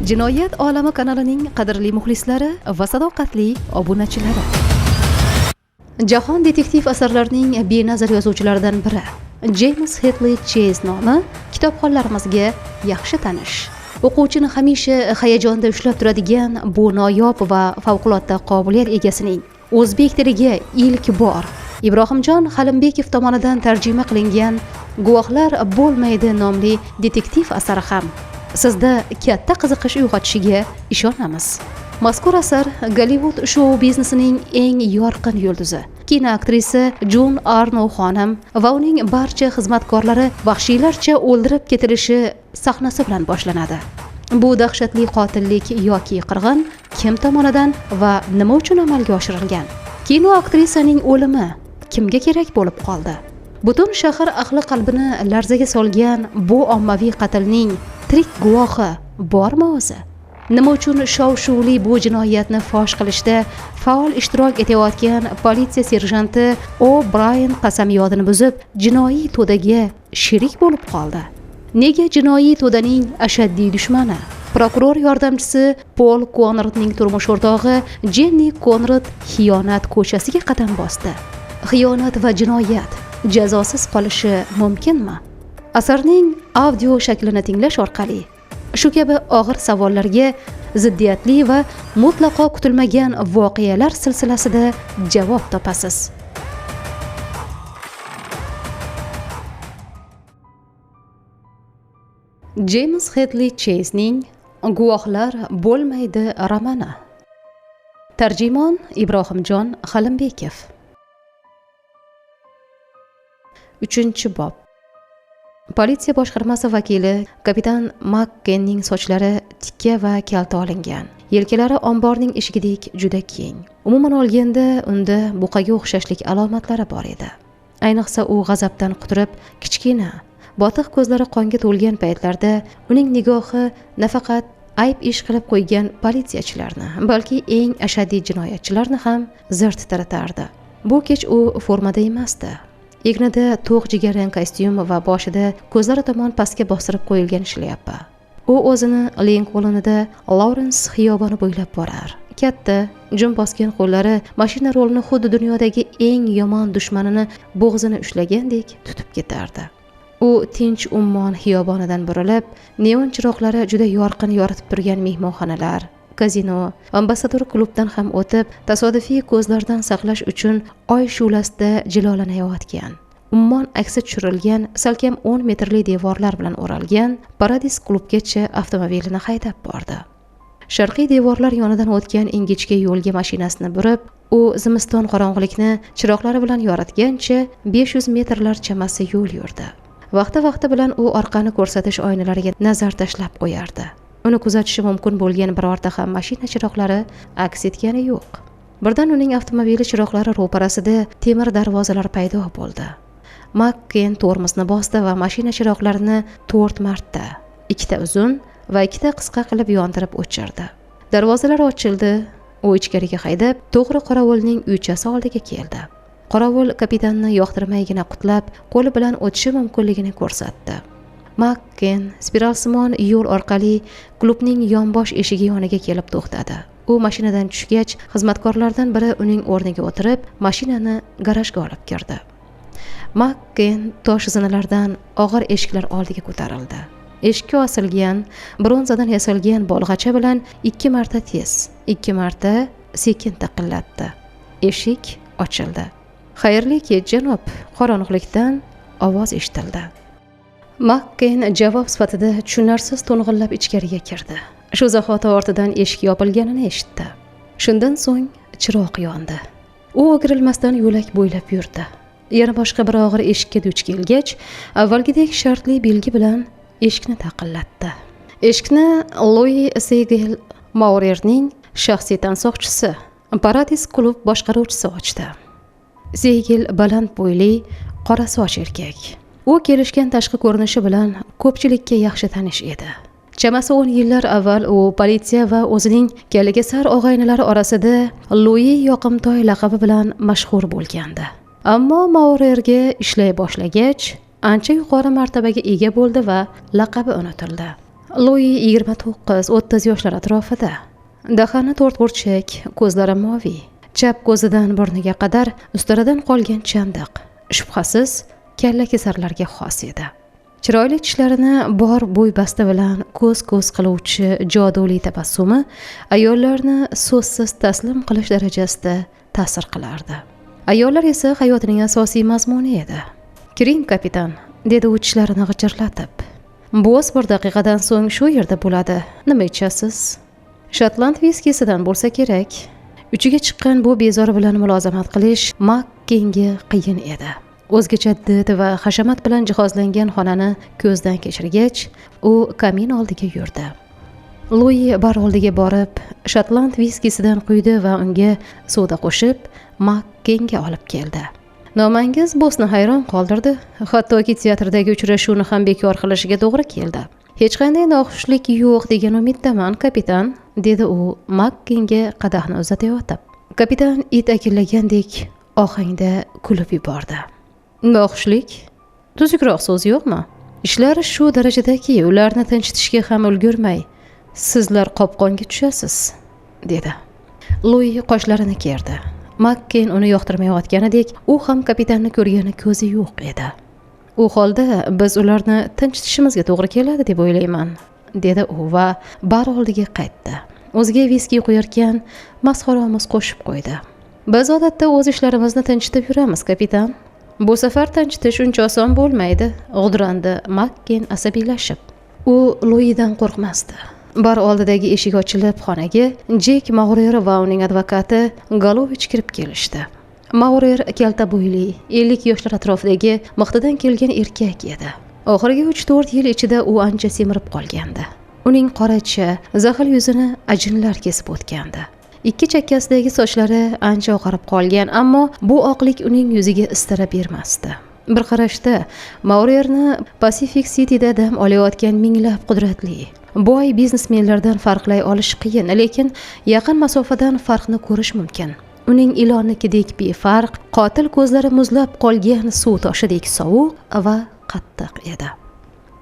Jinoyat olami kanalining qadrli muxlislari va sadoqatli obunachilari. Jahon detektiv asarlarining benazir yozuvchilaridan biri James Hadley Chase nomi kitobxonlarimizga yaxshi tanish. O'quvchini hamisha hayajonda ushlab turadigan bu noyob va favqulodda qobiliyat egasining o'zbek tiliga ilk bor Ibrohimjon Xalimbekov tomonidan tarjima qilingan Guvohlar bo'lmaydi nomli detektiv asari ham sizda katta qiziqish uyg'otishiga ishonamiz. Mazkur asar Gollivud shou biznesining eng yorqin yulduzi, kinoaktrisa Jun Arno xonim va uning barcha xizmatkorlari vahshiylarcha o'ldirib ketilishi sahnasi bilan boshlanadi. Bu dahshatli qotillik yoki qirg'in kim tomonidan va nima uchun amalga oshirilgan? Kinoaktrisaning o'limi kimga kerak bo'lib qoldi? Butun shahar ahli qalbini larzaga solgan bu ommaviy qatlning tirik guvohi bormi o'zi? Nima uchun shov-shuvli bu jinoyatni fosh qilishda faol ishtirok etayotgan politsiya serjanti O'Brien qasamyodini buzib, jinoiy to'daga sherik bo'lib qoldi? Nega jinoiy to'daning ashaddiy dushmani, prokuror yordamchisi Pol Konradning turmush o'rtog'i Jenni Konrad xiyonat ko'chasiga qadam bosdi? Xiyonat va jinoyat jazosiz qolishi mumkinmi? Asarning audio shaklini tinglash orqali shu kabi og'ir savollarga ziddiyatli va mutlaqo kutilmagan voqealar silsilasida javob topasiz. James Hadley Chasening Guvohlar bo'lmaydi romani. Tarjimon Ibrohimjon Xalimbekov. 3-bob. Politsiya boshqarmasi vakili kapitan Makkenning sochlari tikka va kalta olingan. Yelkalari omborning eshigidek juda keng. Umuman olganda unda buqaga o'xshashlik alomatlari bor edi. Ayniqsa u g'azabdan quturib, kichkina, botiq ko'zlari qonga to'lgan paytlarda uning nigohi nafaqat ayb ish qilib qo'ygan politsiyachilarni, balki eng ashaddiy jinoyatchilarni ham zir titratardi. Bu kech u formada emasdi. Egnida to'q jigarrang kostyum va boshida ko'zlari tomon pastga bostirib qo'yilgan shlyapa. U o'zini Linkolnida Lawrence xiyoboni bo'ylab borar. Katta, jum bosgan qo'llari mashina rolini xuddi dunyodagi eng yomon dushmanini bo'g'zini ushlagandek tutib ketardi. U tinch Ummon xiyobonidan burilib, neon chiroqlari juda yorqin yoritib turgan mehmonxonalar, kazino, ambassador klubdan ham o'tib, tasodifiy ko'zlardan saqlash uchun oy shulasida jilolanayotgan, Ummon aksi tushirilgan salkam 10 metrli devorlar bilan o'ralgan Paradis klubgacha avtomobilini haydab bordi. Sharqiy devorlar yonidan o'tgan ingichka yo'lga mashinasini burib, u zimiston qorong'ilikni chiroqlari bilan yoritgancha 500 metrlar chamasi yo'l yurdi. Vaqti bilan u orqani ko'rsatish oynalariga nazar tashlab qo'yardi. Uni kuzatishi mumkin bo'lgan birorta ham mashina chiroqlari aks etgani yo'q. Birdan uning avtomobili chiroqlari ro'parasida temir darvozalar paydo bo'ldi. Makken tormozni bosdi va mashina chiroqlarini 4 marta, 2 uzun va 2 qisqa qilib yondirib o'chirdi. Darvozalar ochildi. U ichkariga haydab, to'g'ri qorovulning uychasi oldiga keldi. Qorovul kapitanni yoqtirmaygina qutlab, qo'li bilan o'tishi mumkinligini ko'rsatdi. Makken spiralsimon yo'l orqali klubning yonbosh eshigi yoniga kelib to'xtadi. U mashinadan tushgach, xizmatkorlardan biri uning o'rniga o'tirib, mashinani garajga olib kirdi. Makken tosh zinalardan og'ir eshiklar oldiga ko'tarildi. Eshikka osilgan, bronzadan yasalgan bolg'acha bilan 2 marta tez, 2 marta sekin taqillatdi. Eshik ochildi. "Xayrli kech, janob." Qorong'ilikdan ovoz eshitildi. Makken javob sifatida tushunarsiz to'ng'illab ichkariga kirdi. Shu zahoti ortidan eshik yopilganini eshitdi. Shundan so'ng chiroq yondi. U o'girilmasdan yo'lak bo'ylab yurdi. Yana boshqa bir og'ir eshikka duch kelgach, avvalgidek shartli belgi bilan eshikni taqillatdi. Eshikni Louis Seigel Maurerning shaxsiy tansoqchisi, Paradis klub boshqaruvchisi ochdi. Seigel baland bo'yli, qora soch erkak. U kelishgan tashqi ko'rinishi bilan ko'pchilikka yaxshi tanish edi. Chamasi 10 yillar avval u politsiya va o'zining kaligasar og'aynilari orasida Louis Yoqimtoy laqabi bilan mashhur bo'lgandi. Ammo Maurerga ishlay boshlagach, ancha yuqori martabaga ega bo'ldi va laqabi unutildi. Lui 29-30 yoshlar atrofida. Dahani to'rtburchak, ko'zlari moviy. Chap ko'zidan burniga qadar ustaradan qolgan chandiq. Shubhasiz, kalla kesarlarga xos edi. Chiroyli tishlarini bor bo'y-basti bilan ko'z-ko'z qiluvchi joduli tabassumi ayollarni so'zsiz taslim qilish darajasida ta'sir qilardi. Ayollar esa hayotining asosiy mazmuni edi. "Kiring, kapitan", dedi u tishlarini g'ijirlatib. "Bo'z bir daqiqadan so'ng shu yerda bo'ladi. Nima ichasiz?" Shotland viskisidan bo'lsa kerak. Uchiga chiqqan bu bezori bilan mulozamat qilish Makkenga qiyin edi. O'zgacha did va hashamat bilan jihozlangan xonani ko'zdan kechirgach, u kamin oldiga yurdi. Lui bar oldiga borib, Shotland viskisidan quydi va unga soda qo'shib, Makkenga olib keldi. Nomangiz Bo'sni hayron qoldirdi. Hattoki teatrdagi uchrashuvni ham bekor qilishiga to'g'ri keldi. "Hech qanday noxushlik yo'q degan umiddaman, kapitan", dedi u Makkenga qadahni uzatayotib. Kapitan it akillagandek ohangda kulib yubordi. "Noxushlik? Tuzukroq so'z yo'qmi? Ishlar shu darajadaki, ularni tinchitishga ham ulgurmay, sizlar qopqonga tushasiz", dedi. Lui qoshlarini kerdi. Makken uni yoqtirmayotganidek, u ham kapitanni ko'rgani ko'zi yo'q edi. "U holda biz ularni tinchitishimizga to'g'ri keladi deb o'ylayman", dedi u va bar oldiga qaytdi. O'ziga viski quyarkan, masxaromiz qo'shib qo'ydi. "Biz odatda o'z ishlarimizni tinchitib yuramiz, kapitan. Bu safar tinchitish uncha oson bo'lmaydi", g'udrandi Makken asabiylashib. U Luidan qo'rqmasdi. Bar oldidagi eshik ochilib, xonaga Jek Maurer va uning advokati Galovich kirib kelishdi. Maurer kalta bo'yli, 50 yoshlar atrofidagi mixtidan kelgan erkak edi. Oxirgi 3-4 yil ichida u ancha semirib qolgandi. Uning qoracha, zaxil yuzini ajinlar kesib o'tgandi. Ikki chakkasidagi sochlari ancha oqarib qolgan, ammo bu oqlik uning yuziga istira bermasdi. Bir qarashda Maurerni Pacific City'da dam olayotgan minglab qudratli, boy biznesmenlardan farqlay olish qiyin, lekin yaqin masofadan farqni ko'rish mumkin. Uning ilonnikidek befarq, qotil ko'zlari muzlab qolgan suv toshidek sovuq va qattiq edi.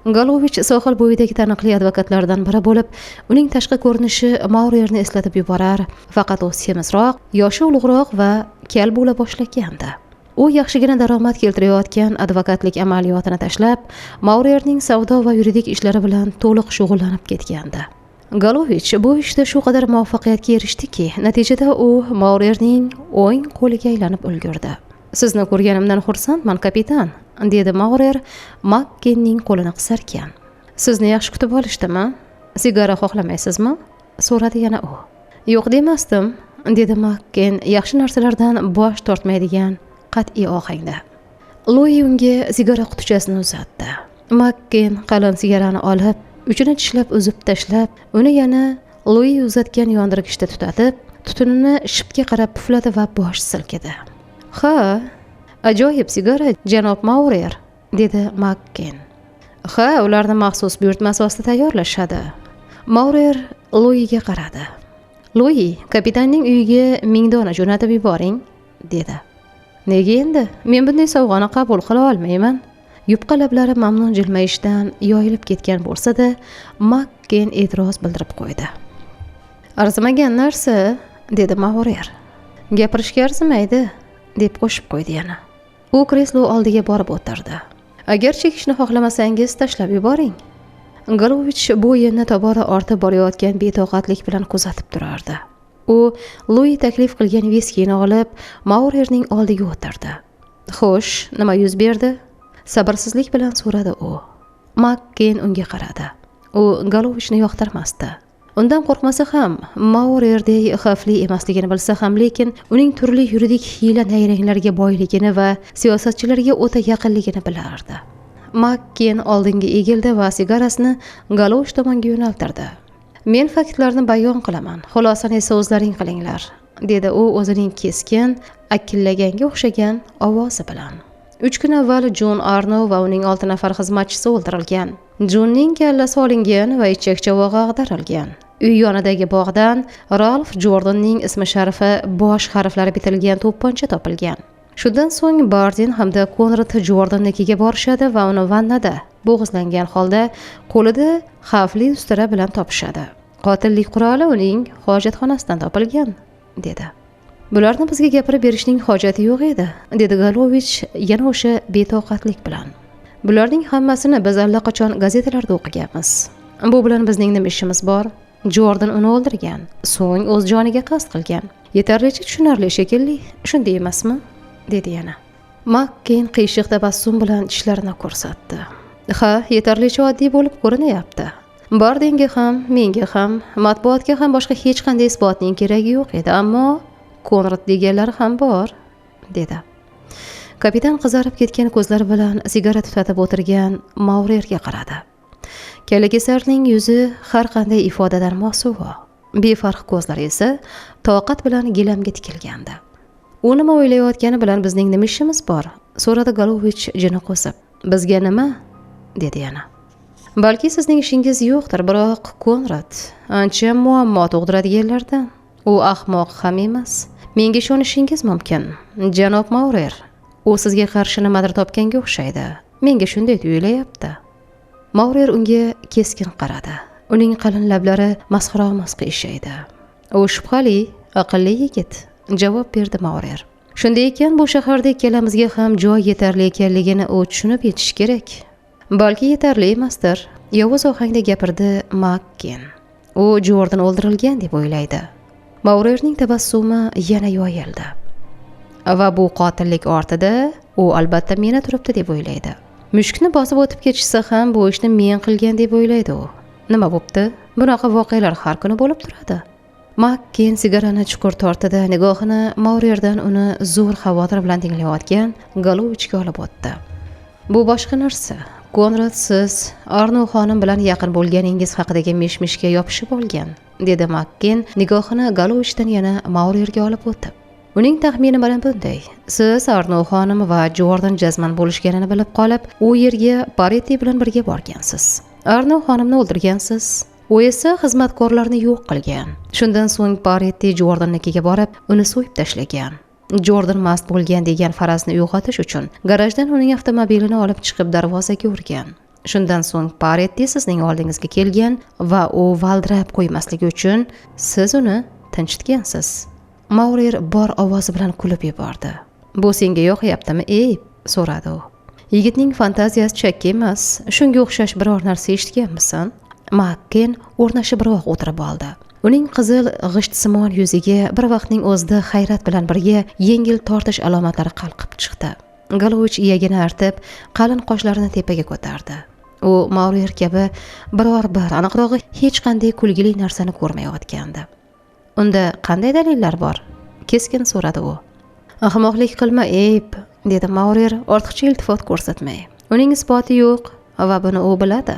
Galovich sohil bo'yidagi taniqli advokatlardan biri bo'lib, uning tashqi ko'rinishi Maurerni eslatib yuborar, faqat u semizroq, yoshi ulug'roq va kal bo'la boshlagandi. U yaxshigina daromad keltirayotgan advokatlik amaliyotini tashlab, Maurerning savdo va yuridik ishlari bilan to'liq shug'ullanib ketgandi. Galovich bu ishda shu qadar muvaffaqiyatga erishdiki, natijada u Maurerning o'ng qo'liga aylanib ulgurdi. "Sizni ko'rganimdan xursandman, kapitan", dedi Maurer Makkenning qo'lini qisarkan. "Sizni yaxshi kutib olishdimi? Sigara xohlamaysizmi?" so'radi yana u. "Yo'q demasdim", dedi Makken yaxshi narsalardan bosh tortmaydigan qat'iy ohangda. Lui unga sigara qutichasini uzatdi. Makken qalin sigarani olib, uchini tishlab uzib tashlab, uni yana Lui uzatgan yondirgichda tutatib, tutunini shipga qarab pufladi va bosh silkidi. "Ha, ajoyib sigara, janob Maurer", dedi Makken. "Ha, ularni maxsus buyurtma asosida tayyorlashadi." Maurer Luiga qaradi. "Lui, kapitanning uyiga 1000 dona jo'natib yuboring", dedi. "Nega endi? Men bunday sovg'ani qabul qila olmayman." Yupqa lablari mamnun jilmayishdan yoyilib ketgan bo'lsa-da, Makken e'tiroz bildirib qo'ydi. "Arzimagan narsa", dedi Maurer. "Gapirishga arzimaydi", deb qo'shib qo'ydi yana. U kreslo oldiga borib o'tirdi. "Agar chekishni xohlamasangiz tashlab yuboring." Galovich bu yerni tobora ortib borayotgan betoqatlik bilan kuzatib turardi. U Lui taklif qilgan viskini olib, Maurerning oldiga o'tirdi. "Xo'sh, nima yuz berdi?" sabrsizlik bilan so'radi u. Makken unga qaradi. U Galovichni yoqtirmasdi. Undan qo'rqmasa ham, Maurerdek xavfli emasligini bilsa ham, lekin uning turli yuridik hiyla nayranglarga boyligini va siyosatchilarga o'ta yaqinligini bilardi. Makken oldinga egildi va sigarasini Galovich tomonga yo'naltirdi. "Men faktlarni bayon qilaman, xulosani esa o'zlaring qilinglar", dedi u o'zining keskin, akillaganga o'xshagan ovozi bilan. 3 kun avval Jon Arno va uning 6 nafar xizmatchisi o'ldirilgan. Jonning kallasi olingan va ichak chavog'i ag'darilgan. Uy yonidagi bog'dan Ralph Jordanning ismi sharifi bosh harflari bitilgan to'pponcha topilgan. Shundan so'ng Bardin hamda Konrad Jordannikiga borishadi va uni vannada bo'g'izlangan holda qo'lida xavfli ustira bilan topishadi. Qotillik quroli uning hojatxonasidan topilgan, dedi. Bularni bizga gapirib berishning hojati yo'q edi, dedi Galovich yana o'sha betoqatlik bilan. Bularning hammasini biz allaqachon gazetalarda o'qiganmiz. Bu bilan bizning nima ishimiz bor? Jordan uni o'ldirgan, so'ng o'z joniga qasd qilgan. Yetarlicha tushunarli shekilli, shunday emasmi? Dedi yana. Makken qiyshiq tabassum bilan tishlarini ko'rsatdi. Ha, yetarlicha oddiy bo'lib ko'rinyapti. Bardinga ham, menga ham, matbuotga ham boshqa hech qanday isbotning keragi yo'q edi, ammo Konrad deganlari ham bor, dedi. Kapitan qizarib ketgan ko'zlari bilan sigaret tutatib o'tirgan Maurerga qaradi. Kallakesarning yuzi har qanday ifodadan mosuvo, befarq ko'zlari esa toqat bilan gilamga tikilgandi. U nima o'ylayotgani bilan bizning nima ishimiz bor? So'radi Galovich jini qo'sib. Bizga nima? Dedi yana. Balki sizning ishingiz yo'qdir, biroq Konrad ancha muammo tug'diradiganlardan. U ahmoq ham emas. Menga ishonishingiz mumkin, janob Maurer. U sizga qarshi nimadir topganga o'xshaydi. Menga shunday tuyulayapti. Maurer unga keskin qaradi. Uning qalin lablari masxaromuz qiyshaydi. U shubhali, aqlli yigit, javob berdi Maurer. Shunday ekan, bu shaharda ikkalamizga ham joy yetarli ekanligini u tushunib yetish kerak. Balki yetarli emasdir, yovuz ohangda gapirdi Makken. U Jordan o'ldirilgan deb o'ylaydi. Maurerning tabassumi yana yoyildi. Va bu qotillik ortida u albatta meni turibdi deb o'ylaydi. Mushukni bosib o'tib ketishsa ham bu ishni men qilgan deb o'ylaydi u. Nima bo'pti? Bunaqa voqealar har kuni bo'lib turadi. Makken sigarani chuqur tortdi, nigohini Maurerdan uni zo'r xavotir bilan tinglayotgan Galovichga olib o'tdi. Bu boshqa narsa. Konrad, siz Arno xonim bilan yaqin bo'lganingiz haqidagi mishmishga yopishib olgan, dedi Makken nigohini Galovichdan yana Maurerga olib o'tib. Uning taxmini bilan bunday: siz Arno xonim va Jordan jazman bo'lishganini bilib qolib, u yerga Paretti bilan birga borgansiz. Arno xonimni o'ldirgansiz. U esa xizmatkorlarni yo'q qilgan. Shundan so'ng Paretti Jordannikiga borib, uni so'yib tashlagan. Jordan mast bo'lgan degan farazni uyg'otish uchun garajdan uning avtomobilini olib chiqib darvozaga urgan. Shundan so'ng Paretti sizning oldingizga kelgan va u valdirab qo'ymasligi uchun siz uni tinchitgansiz. Maurer bor ovozi bilan kulib yubordi. Bu senga yoqyaptimi, ey? So'radi u. Yigitning fantaziyasi chakki emas. Shunga o'xshash biror narsa eshitganmisan? Makken o'rnashibroq o'tirib oldi. Uning qizil g'ishtsimon yuziga bir vaqtning o'zida hayrat bilan birga yengil tortish alomatlari qalqib chiqdi. Galovich iyagini artib, qalin qoshlarini tepaga ko'tardi. U Maurer kabi biror bir, aniqrog'i hech qanday kulgili narsani ko'rmayotgandi. Unda qanday dalillar bor? Keskin so'radi u. Ahmoqlik qilma, Eyb, dedi Maurer ortiqcha iltifot ko'rsatmay. Uning isboti yo'q va buni u biladi.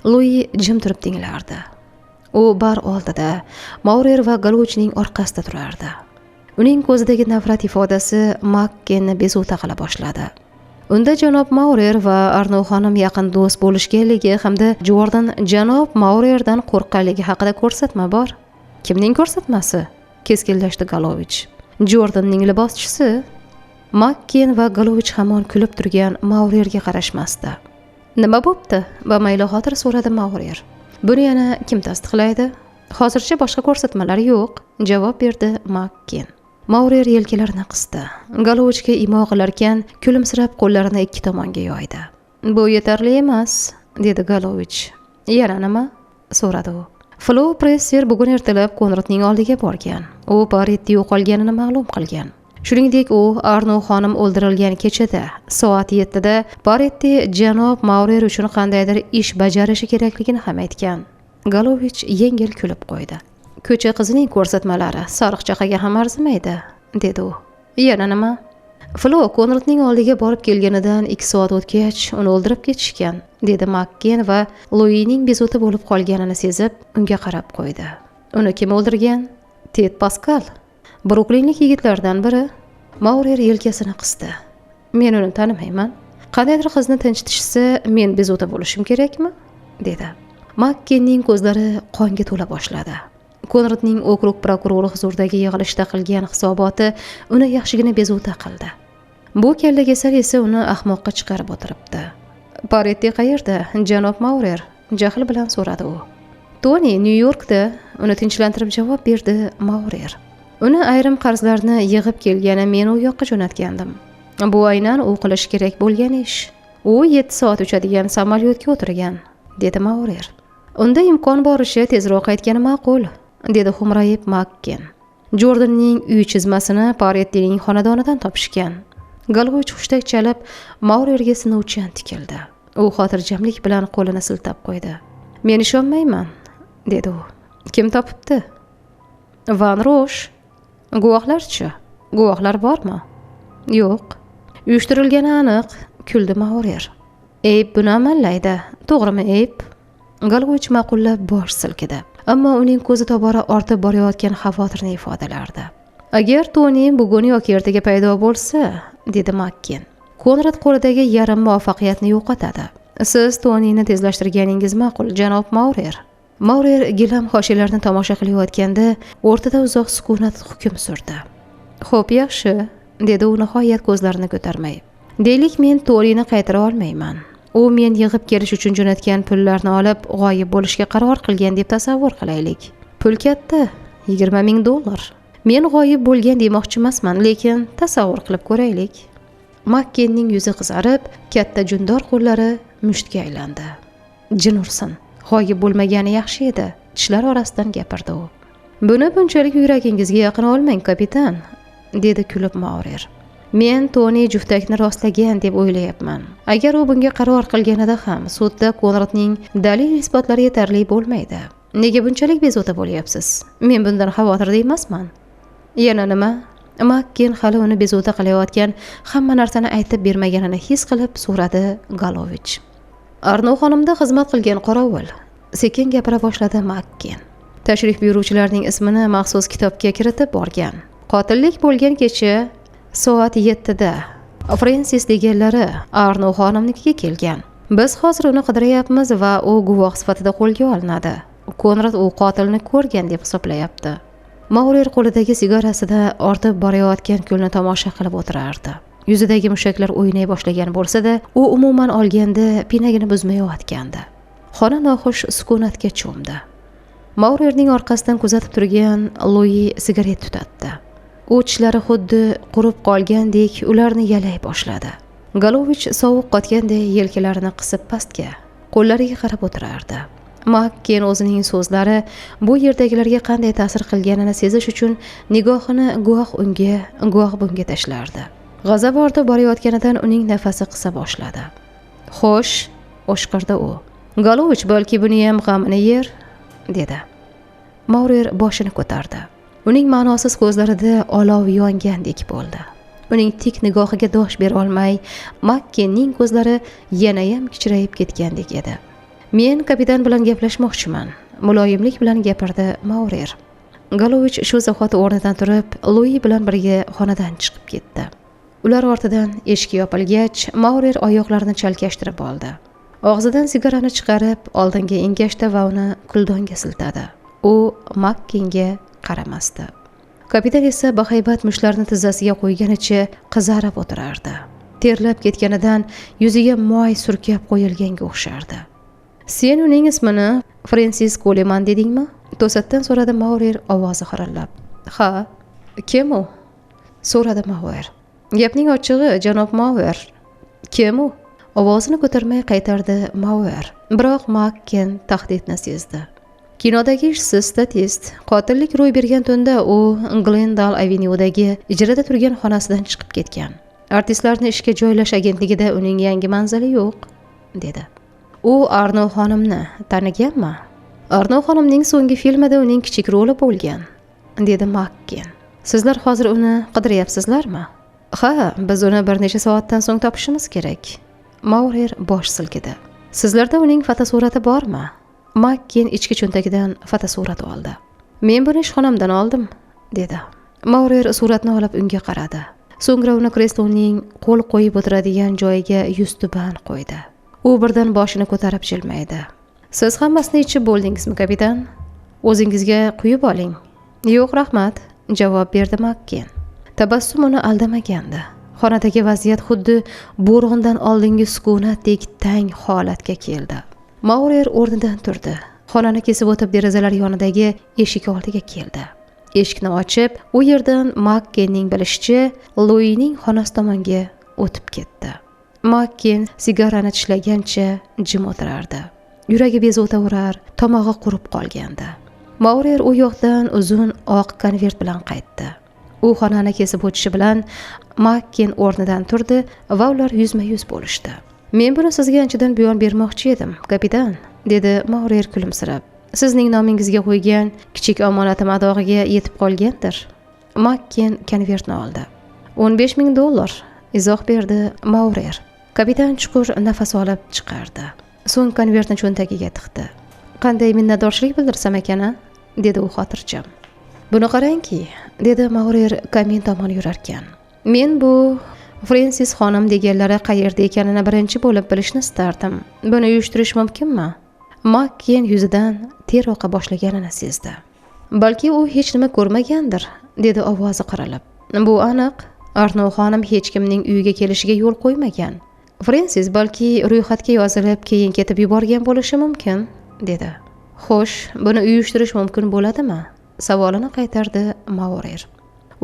Louis jim turib tinglardi. U bar oldida Maurer va Galovichning orqasida turardi. Uning ko'zidagi nafrat ifodasi Makkenni bezovta qila boshladi. Unda janob Maurer va Arno xonim yaqin do'st bo'lishganligi hamda Jordan janob Maurerdan qo'rqqanligi haqida ko'rsatma bor. Kimning ko'rsatmasi? Keskinlashdi Galovich. Jordanning liboschisi. Makken va Galovich hamon kulib turgan Maurerga qarashmasdi. Nima bo'pti? Bamayli xotir so'radi Maurer. Buni yana kim tasdiqlaydi? Hozircha boshqa ko'rsatmalar yo'q, javob berdi Makken. Maurer yelkalarini qisdi. Galovichga imo qilarkan, kulimsirab qo'llarini ikki tomonga yoydi. Bu yetarli emas, dedi Galovich. Yana nima? So'radi u. Flo Presser bugun ertalab Konradning oldiga borgan. U Paretti yo'qolganini ma'lum qilgan. Shuningdek, u Arno xonim o'ldirilgan kechada soat 7 da Paretti janob Maurer uchun qandaydir ish bajarishi kerakligini ham aytgan. Galovich yengil kulib qo'ydi. Ko'cha qizining ko'rsatmalari sariqchaqaga ham arzimaydi, dedi u. Yana nima? Flo Konradning oldiga borib kelganidan 2 soat o'tgach uni o'ldirib ketishgan, dedi Makken va Louisning bezovta bo'lib qolganini sezib unga qarab qo'ydi. Uni kim o'ldirgan? Ted Pascal. Bruklinlik yigitlardan biri. Maurer yelkasini qisdi. Men uni tanimayman. Qandaydir qizni tinchitishsa, men bezovta bo'lishim kerakmi? dedi. Makkenning ko'zlari qonga to'la boshladi. Konradning okrug prokurori huzuridagi yig'ilishda qilgan hisoboti uni yaxshigina bezovta qildi. Bu kallagasar esa uni ahmoqqa chiqarib o'tiribdi. Paretti qayerda, janob Maurer? Jahl bilan so'radi u. Toni Nyu-Yorkda, uni tinchlantirib javob berdi Maurer. Uni ayrim qarzlarni yig'ib kelgani men u yoqqa jo'natgandim. Bu aynan u qilish kerak bo'lgan ish. U 7 soat uchadigan samolyotga o'tirgan, dedi Maurer. Unda imkon boricha tezroq qaytgani ma'qul, dedi xo'mrayib Makken. Jordanning uy chizmasini Parettining xonadonidan topishgan. Galg'uch hushtak chalib Maurerga sinovchan tikildi. U xotirjamlik bilan qo'lini siltab qo'ydi. Men ishonmayman, dedi u. Kim topibdi? Van Rosh. Guvohlarchi? Guvohlar bormi? Yo'q. Uyushtirilgani aniq, kuldi Maurer. Eyb buni amallaydi, to'g'rimi Eyb? Galg'uch ma'qullab bosh silkidi, ammo uning ko'zi tobora ortib borayotgan xavotirni ifodalardi. Agar Toni bugun yoki ertaga paydo bo'lsa, dedi Makken, Konrad qo'lidagi yarim muvaffaqiyatni yo'qotadi. Siz Tonini tezlashtirganingiz ma'qul, janob Maurer. Maurer gilam hoshiyalarni tomosha qilayotganda o'rtada uzoq sukunat hukm surdi. Xo'p, yaxshi, dedi u nihoyat ko'zlarini ko'tarmay. Deylik, men Tonini qaytara olmayman. U men yig'ib kelish uchun jo'natgan pullarni olib g'oyib bo'lishga qaror qilgan deb tasavvur qilaylik. Pul katta, $20,000. Men g'oyib bo'lgan demoqchi emasman, lekin tasavvur qilib ko'raylik. Makkenning yuzi qizarib, katta jundor qo'llari mushtga aylandi. Jin ursin, g'oyib bo'lmagani yaxshi edi, tishlar orasidan gapirdi u. Buni bunchalik yuragingizga yaqin olmang, kapitan, dedi kulib Maurer. Men Toni juftakni rostlagan deb o'ylayapman. Agar u bunga qaror qilganida ham sudda Konradning dalil isbotlari yetarli bo'lmaydi. Nega bunchalik bezovta bo'lyapsiz? Men bundan xavotirda emasman. Yana nima? Makken hali uni bezovta qilayotgan hamma narsani aytib bermaganini his qilib so'radi Galovich. Arno xonimda xizmat qilgan qorovul, sekin gapira boshladi Makken. Tashrif buyuruvchilarning ismini maxsus kitobga kiritib borgan. Qotillik bo'lgan kecha soat 7da Fransis deganlari Arno xonimnikiga kelgan. Biz hozir uni qidiryapmiz va u guvoh sifatida qo'lga olinadi. Konrad u qotilni ko'rgan deb hisoblayapti. Maurer qo'lidagi sigarasida ortib borayotgan kulni tomosha qilib o'tirardi. Yuzidagi mushaklar o'ynay boshlagan bo'lsa-da, u umuman olganda pinagini buzmayotgandi. Xona noxush sukunatga cho'mdi. Maurerning orqasidan kuzatib turgan Louis sigaret tutatdi. U tishlari xuddi qurib qolgandek ularni yalay boshladi. Galovich sovuq qotganday yelkalarini qisib pastga, qo'llariga qarab o'tirardi. Makken o'zining so'zlari bu yerdagilarga qanday ta'sir qilganini sezish uchun nigohini guvoh unga, guvoh bunga tashlardi. G'azab ortib borayotganidan uning nafasi qisa boshladi. "Xo'sh", o'shqirdi u. "Galovich balki buni ham g'amini yer", dedi. Maurer boshini ko'tardi. Uning ma'nosiz ko'zlarida olov yongandek bo'ldi. Uning tik nigohiga dosh bera olmay, Makkenning ko'zlari yana ham kichrayib ketgandek edi. "Men kapitan bilan gaplashmoqchiman", muloyimlik bilan gapirdi Maurer. Galovich shu zahoti o'rnidan turib, Louis bilan birga xonadan chiqib ketdi. Ular ortidan eshik yopilgach, Maurer oyoqlarini chalkashtirib oldi. Og'zidan sigarani chiqarib, oldinga engashdi va uni kuldonga siltadi. U Makkenga qaramasdi. Kapitan esa bahaybat mushlarni tizzasiga qo'yganicha qizarib o'tirardi. Terlab ketganidan yuziga moy surkab qo'yilganga o'xshardi. "Sen uning ismini Fransis Coleman dedingmi?" to'satdan so'radi Maurer ovozi xirillab. "Ha, kim u?" so'radi Maurer. "Gapning ochig'i, janob Maurer." "Kim u?" ovozini ko'tarmay qaytardi Maurer. Biroq Makken tahdidni sezdi. Kinodagi ishsiz statist qotillik ro'y bergan tunda u Glendale Avenue'dagi ijrada turgan xonasidan chiqib ketgan. Artistlarni ishga joylash agentligida uning yangi manzili yo'q, dedi. "U Arno xonimni taniganmi?" "Arno xonimning so'nggi filmida uning kichik roli bo'lgan", dedi Makken. "Sizlar hozir uni qidiryapsizlarmi?" "Ha, biz uni bir necha soatdan so'ng topishimiz kerak." Maurer bosh silkidi. "Sizlarda uning fotosurati bormi?" Makken ichki cho'ntagidan fotosurat oldi. "Men buni ishxonamdan oldim", dedi. Maurer suratni olib unga qaradi. So'ngra uni kresloning qo'l qo'yib o'tiradigan joyiga yuztuban qo'ydi. U birdan boshini ko'tarib jilmaydi. "Siz hammasini ichib bo'ldingizmi, kapitan? O'zingizga quyib oling." "Yo'q, rahmat", javob berdi Makken. Tabassum uni aldamagandi. Xonadagi vaziyat xuddi bo'rondan oldingi sukunatdek tang holatga keldi. Maurer o'rnidan turdi. Xonani kesib o'tib derazalar yonidagi eshik oldiga keldi. Eshikni ochib, u yerdan Makkenning bilishicha Luining xonasi tomonga o'tib ketdi. Makken sigarani tishlagancha jim o'tirardi. Yuragi bezotaverar, tomog'i qurib qolgandi. Maurer u yoqdan uzun oq konvert bilan qaytdi. U xonani kesib o'tishi bilan Makken o'rnidan turdi va ular yuzma-yuz bo'lishdi. "Men buni sizga anchadan buyon bermoqchi edim, kapitan", dedi Maurer kulimsirab. "Sizning nomingizga qo'ygan kichik omonatim adog'iga yetib qolgandir." Makken konvertni oldi. $15,000, izoh berdi Maurer. Kapitan chuqur nafas olib chiqardi. So'ng konvertni cho'ntagiga tiqdi. "Qanday minnatdorchilik bildirsam ekan-a?" dedi u xotirjam. "Buni qarangki", dedi Maurer kamin tomon yurarkan. "Men bu Fransis xonim deganlari qayerda ekanini birinchi bo'lib bilishni istardim. Buni uyushtirish mumkinmi?" Makken yuzidan ter oqa boshlaganini sezdi. "Balki u hech nima ko'rmagandir", dedi ovozi qirilib. "Bu aniq. Arno xonim hech kimning uyiga kelishiga yo'l qo'ymagan. Fransis balki ro'yxatga yozilib, keyin ketib yuborgan bo'lishi mumkin", dedi. "Xo'sh, buni uyushtirish mumkin bo'ladimi?" savolini qaytardi Maurer.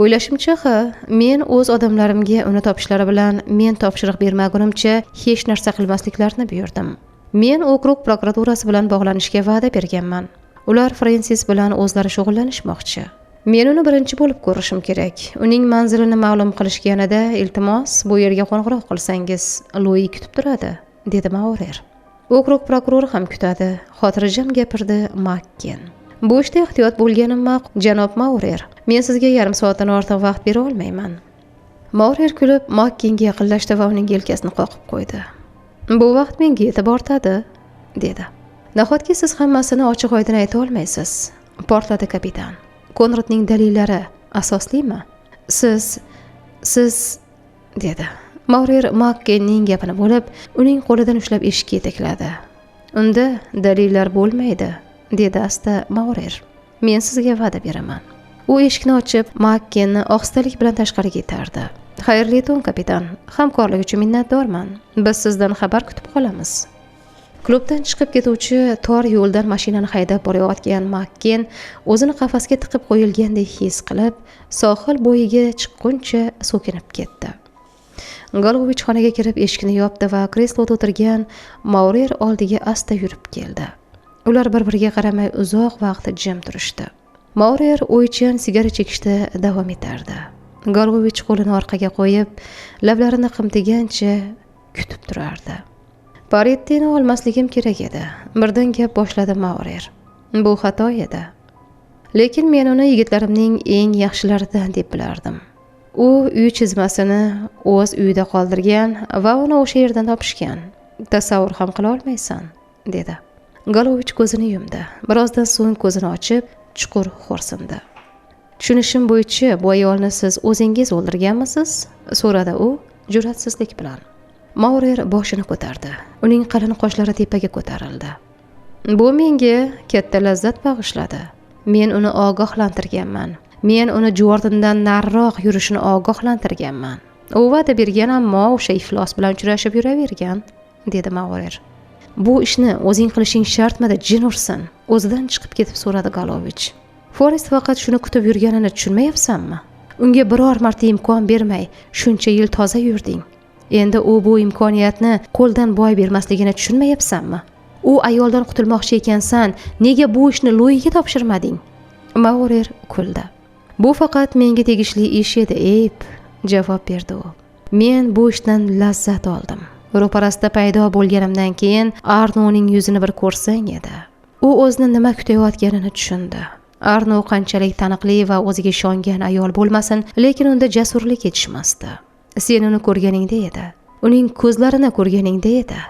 "O'ylashimcha, men o'z odamlarimga uni topishlari bilan men topshiriq bermagunimcha hech narsa qilmasliklarini buyurdim. Men okrug prokuraturasi bilan bog'lanishga va'da berganman. Ular Fransis bilan o'zlari shug'ullanishmoqchi. Men uni birinchi bo'lib ko'rishim kerak. Uning manzilini ma'lum qilishganida, iltimos, bu yerga qo'ng'iroq qilsangiz, Lui kutib turadi", dedi Maurer. "Okrug prokurori ham kutadi", xotirjam gapirdi Makken. "Bu ishda ehtiyot bo'lganim ma'qul, janob Maurer. Men sizga yarim soatdan ortiq vaqt bera olmayman." Maurer kulib Makkenga yaqinlashdi va uning yelkasini qoqib qo'ydi. "Bu vaqt menga yetib ortadi", dedi. "Nahotki siz hammasini ochiq-oydin ayta olmaysiz?" portladi kapitan. "Konradning dalillari asoslimi?" Siz dedi. Maurer Makkenning gapini bo'lib, uning qo'lidan ushlab eshikka yetakladi. "Unda dalillar bo'lmaydi", dedi asta Maurer. "Men sizga va'da beraman." U eshikni ochib, Makkenni ohistalik bilan tashqariga itardi. "Xayrli tun, kapitan. Hamkorlik uchun minnatdorman. Biz sizdan xabar kutib qolamiz." Klubdan chiqib ketuvchi tor yo'ldan mashinani haydab borayotgan Makken o'zini qafasga tiqib qo'yilgandek his qilib, sohil bo'yiga chiqquncha so'kinib ketdi. Golovich xonaga kirib eshikni yopdi va kresloda o'tirgan Maurer oldiga asta yurib keldi. Ular bir-biriga qaramay uzoq vaqt jim turishdi. Maurer o'ychan sigara chekishda davom etardi. Golovich qo'lini orqaga qo'yib, lablarini qimtigancha kutib turardi. "Parettini olmasligim kerak edi", birdan gap boshladi Maurer. "Bu xato edi. Lekin men uni yigitlarimning eng yaxshilaridan deb bilardim. U uy chizmasini o'z uyida qoldirgan va uni o'sha yerdan topishgan. Tasavvur ham qila olmaysan", dedi. Golovich ko'zini yumdi. Birozdan so'ng ko'zini ochib, chuqur xo'rsindi. "Tushunishim bo'yicha bu ayolni siz o'zingiz o'ldirganmisiz?" so'radi u jur'atsizlik bilan. Maurer boshini ko'tardi. Uning qalin qoshlari tepaga ko'tarildi. "Bu menga katta lazzat bag'ishladi. Men uni ogohlantirganman. Men uni Jordandan nariroq yurishini ogohlantirganman. U va'da bergan, ammo o'sha iflos bilan uchrashib yuravergan", dedi Maurer. "Bu ishni o'zing qilishing shartmidi, jin ursin?" o'zidan chiqib ketib so'radi Golovich. "Forest faqat shuni kutib yurganini tushunmayapsanmi? Unga biror marta imkon bermay, shuncha yil toza yurding. Endi u bu imkoniyatni qo'ldan boy bermasligini tushunmayapsanmi? U ayoldan qutulmoqchi ekansan, nega bu ishni Luiga topshirmading?" Maurer kuldi. "Bu faqat menga tegishli ish edi, Eyb", javob berdi u. "Men bu ishdan lazzat oldim. Ro'parasida paydo bo'lganimdan keyin Arnoning yuzini bir ko'rsang edi." U o'zini nima kutayotganini tushundi. Arno qanchalik taniqli va o'ziga ishongan ayol bo'lmasin, lekin unda jasurlik yetishmasdi. Sen uni ko'rganingda edi. Uning ko'zlarini ko'rganingda edi.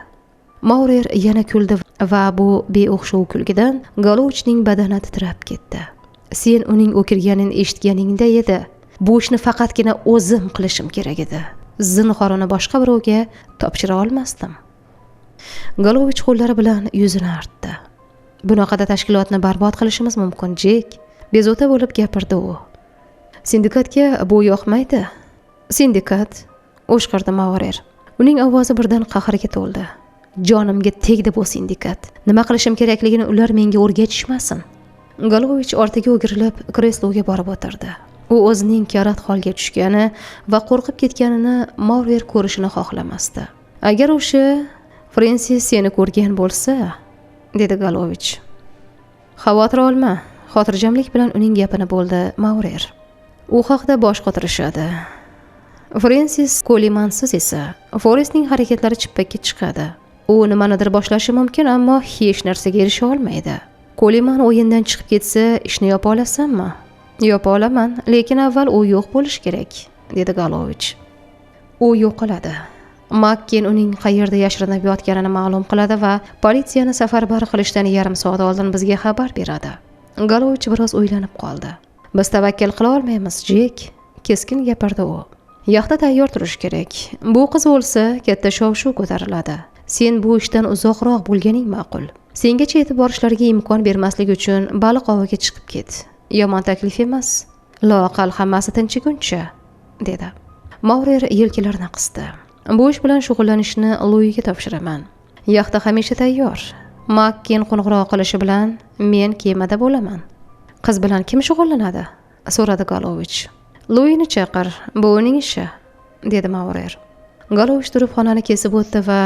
Maurer yana kuldi va bu beo'xshov kulgidan Galovichning badani titrab ketdi. "Sen uning o'kirganini eshitganingda edi. Bu ishni faqatgina o'zim qilishim kerak edi. Zinhor uni boshqa birovga topshira olmasdim." Galovich qo'llari bilan yuzini artdi. "Bunaqada tashkilotni barbod qilishimiz mumkin, Jek", bezovta bo'lib gapirdi u. "Sindikatga bu yoqmaydi." "Sindikat o'shqirdi Maurer. Uning ovozi birdan qahrga to'ldi. Jonimga tegdi bu sindikat. Nima qilishim kerakligini ular menga o'rgatishmasin. Galovich ortiga o'girilib kresloga borib o'tirdi. U o'zining karat holga tushgani va qo'rqib ketganini Maurer ko'rishini xohlamasdi. Agar o'sha Fransis seni ko'rgan bo'lsa, dedi Galovich. Xavotir olma, xotirjamlik bilan uning gapini bo'ldi Maurer. U haqda bosh qotirishadi. Fransis Kolimansiz esa Forestning harakatlari chippakka chiqadi. U nimanidir boshlashi mumkin, ammo hech narsaga erisha olmaydi. Koliman o'yindan chiqib ketsa, ishni yopa olasanmi? Yopa olaman, lekin avval u yo'q bo'lishi kerak, dedi Galovich. U yo'qoladi. Makken uning qayerda yashirinib yotganini ma'lum qiladi va politsiyani safarbar qilishdan yarim soat oldin bizga xabar beradi. Galovich biroz o'ylanib qoldi. Biz tavakkal qila olmaymiz, Jek, keskin gapirdi u. Yaxta tayyor turish kerak. Bu qiz o'lsa, katta shov-shuv ko'tariladi. Sen bu ishdan uzoqroq bo'lganing ma'qul. Sengacha yetib borishlariga imkon bermaslik uchun baliq oviga chiqib ket. Yomon taklif emas. Loaqal hammasi tinchiguncha, dedi. Maurer yelkalarini qisdi. Bu ish bilan shug'ullanishni Luiga topshiraman. Yaxta hamisha tayyor. Makken qo'ng'iroq qilishi bilan men kemada bo'laman. Qiz bilan kim shug'ullanadi? So'radi Galovich. Luini chaqir, bu uning ishi, dedi Maurer. Galovich turib xonani kesib o'tdi va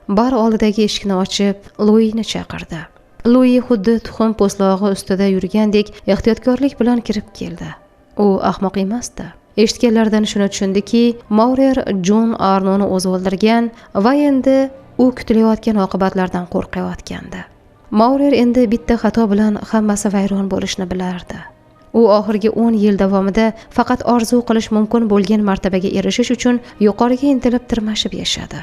bar oldidagi eshikni ochib, Luini chaqirdi. Lui xuddi tuxum po'stlog'i ustida yurgandek ehtiyotkorlik bilan kirib keldi. U ahmoq emasdi. Eshitganlaridan shuni tushundiki, Maurer Jon Arnoni o'zi o'ldirgan va endi u kutilayotgan oqibatlardan qo'rqayotgandi. Maurer endi bitta xato bilan hammasi vayron bo'lishini bilardi. U oxirgi 10 yil davomida faqat orzu qilish mumkin bo'lgan martabaga erishish uchun yuqoriga intilib tirmashib yashadi.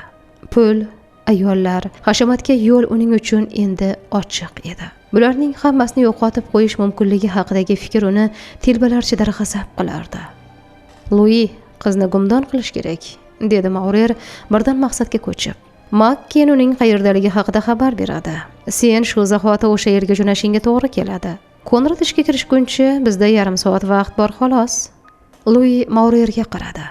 Pul, ayollar, hashamatga yo'l uning uchun endi ochiq edi. Bularning hammasini yo'qotib qo'yish mumkinligi haqidagi fikr uni telbalarcha darg'azab qilardi. Lui, qizni gumdon qilish kerak, dedi Maurer birdan maqsadga ko'chib. Makken uning qayerdaligi haqida xabar beradi. Sen shu zahoti o'sha yerga jo'nashingga to'g'ri keladi. Konrad ishga kirishguncha bizda yarim soat vaqt bor xolos. Lui Maurerga qaradi.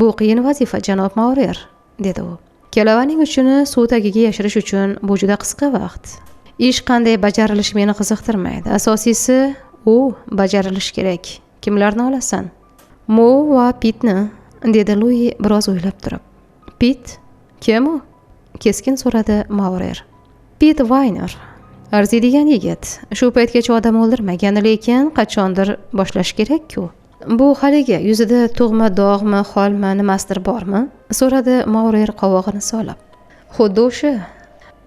Bu qiyin vazifa, janob Maurer, dedi u. Kalavaning uchini suv tagiga yashirish uchun bu juda qisqa vaqt. Ish qanday bajarilishi meni qiziqtirmaydi. Asosiysi u bajarilishi kerak. Kimlarni olasan? Mo va Pitni, dedi Lui biroz o'ylab turib. Pit? Kim u? Keskin so'radi Maurer. Pit Vayner. Arziydigan yigit. Shu paytgacha odam o'ldirmagan, lekin qachondir boshlash kerak-ku. Bu haliga yuzida tug'ma dog'mi, holmi, nimasidir bormi? So'radi Maurer qovog'ini solib. Xuddi o'sha.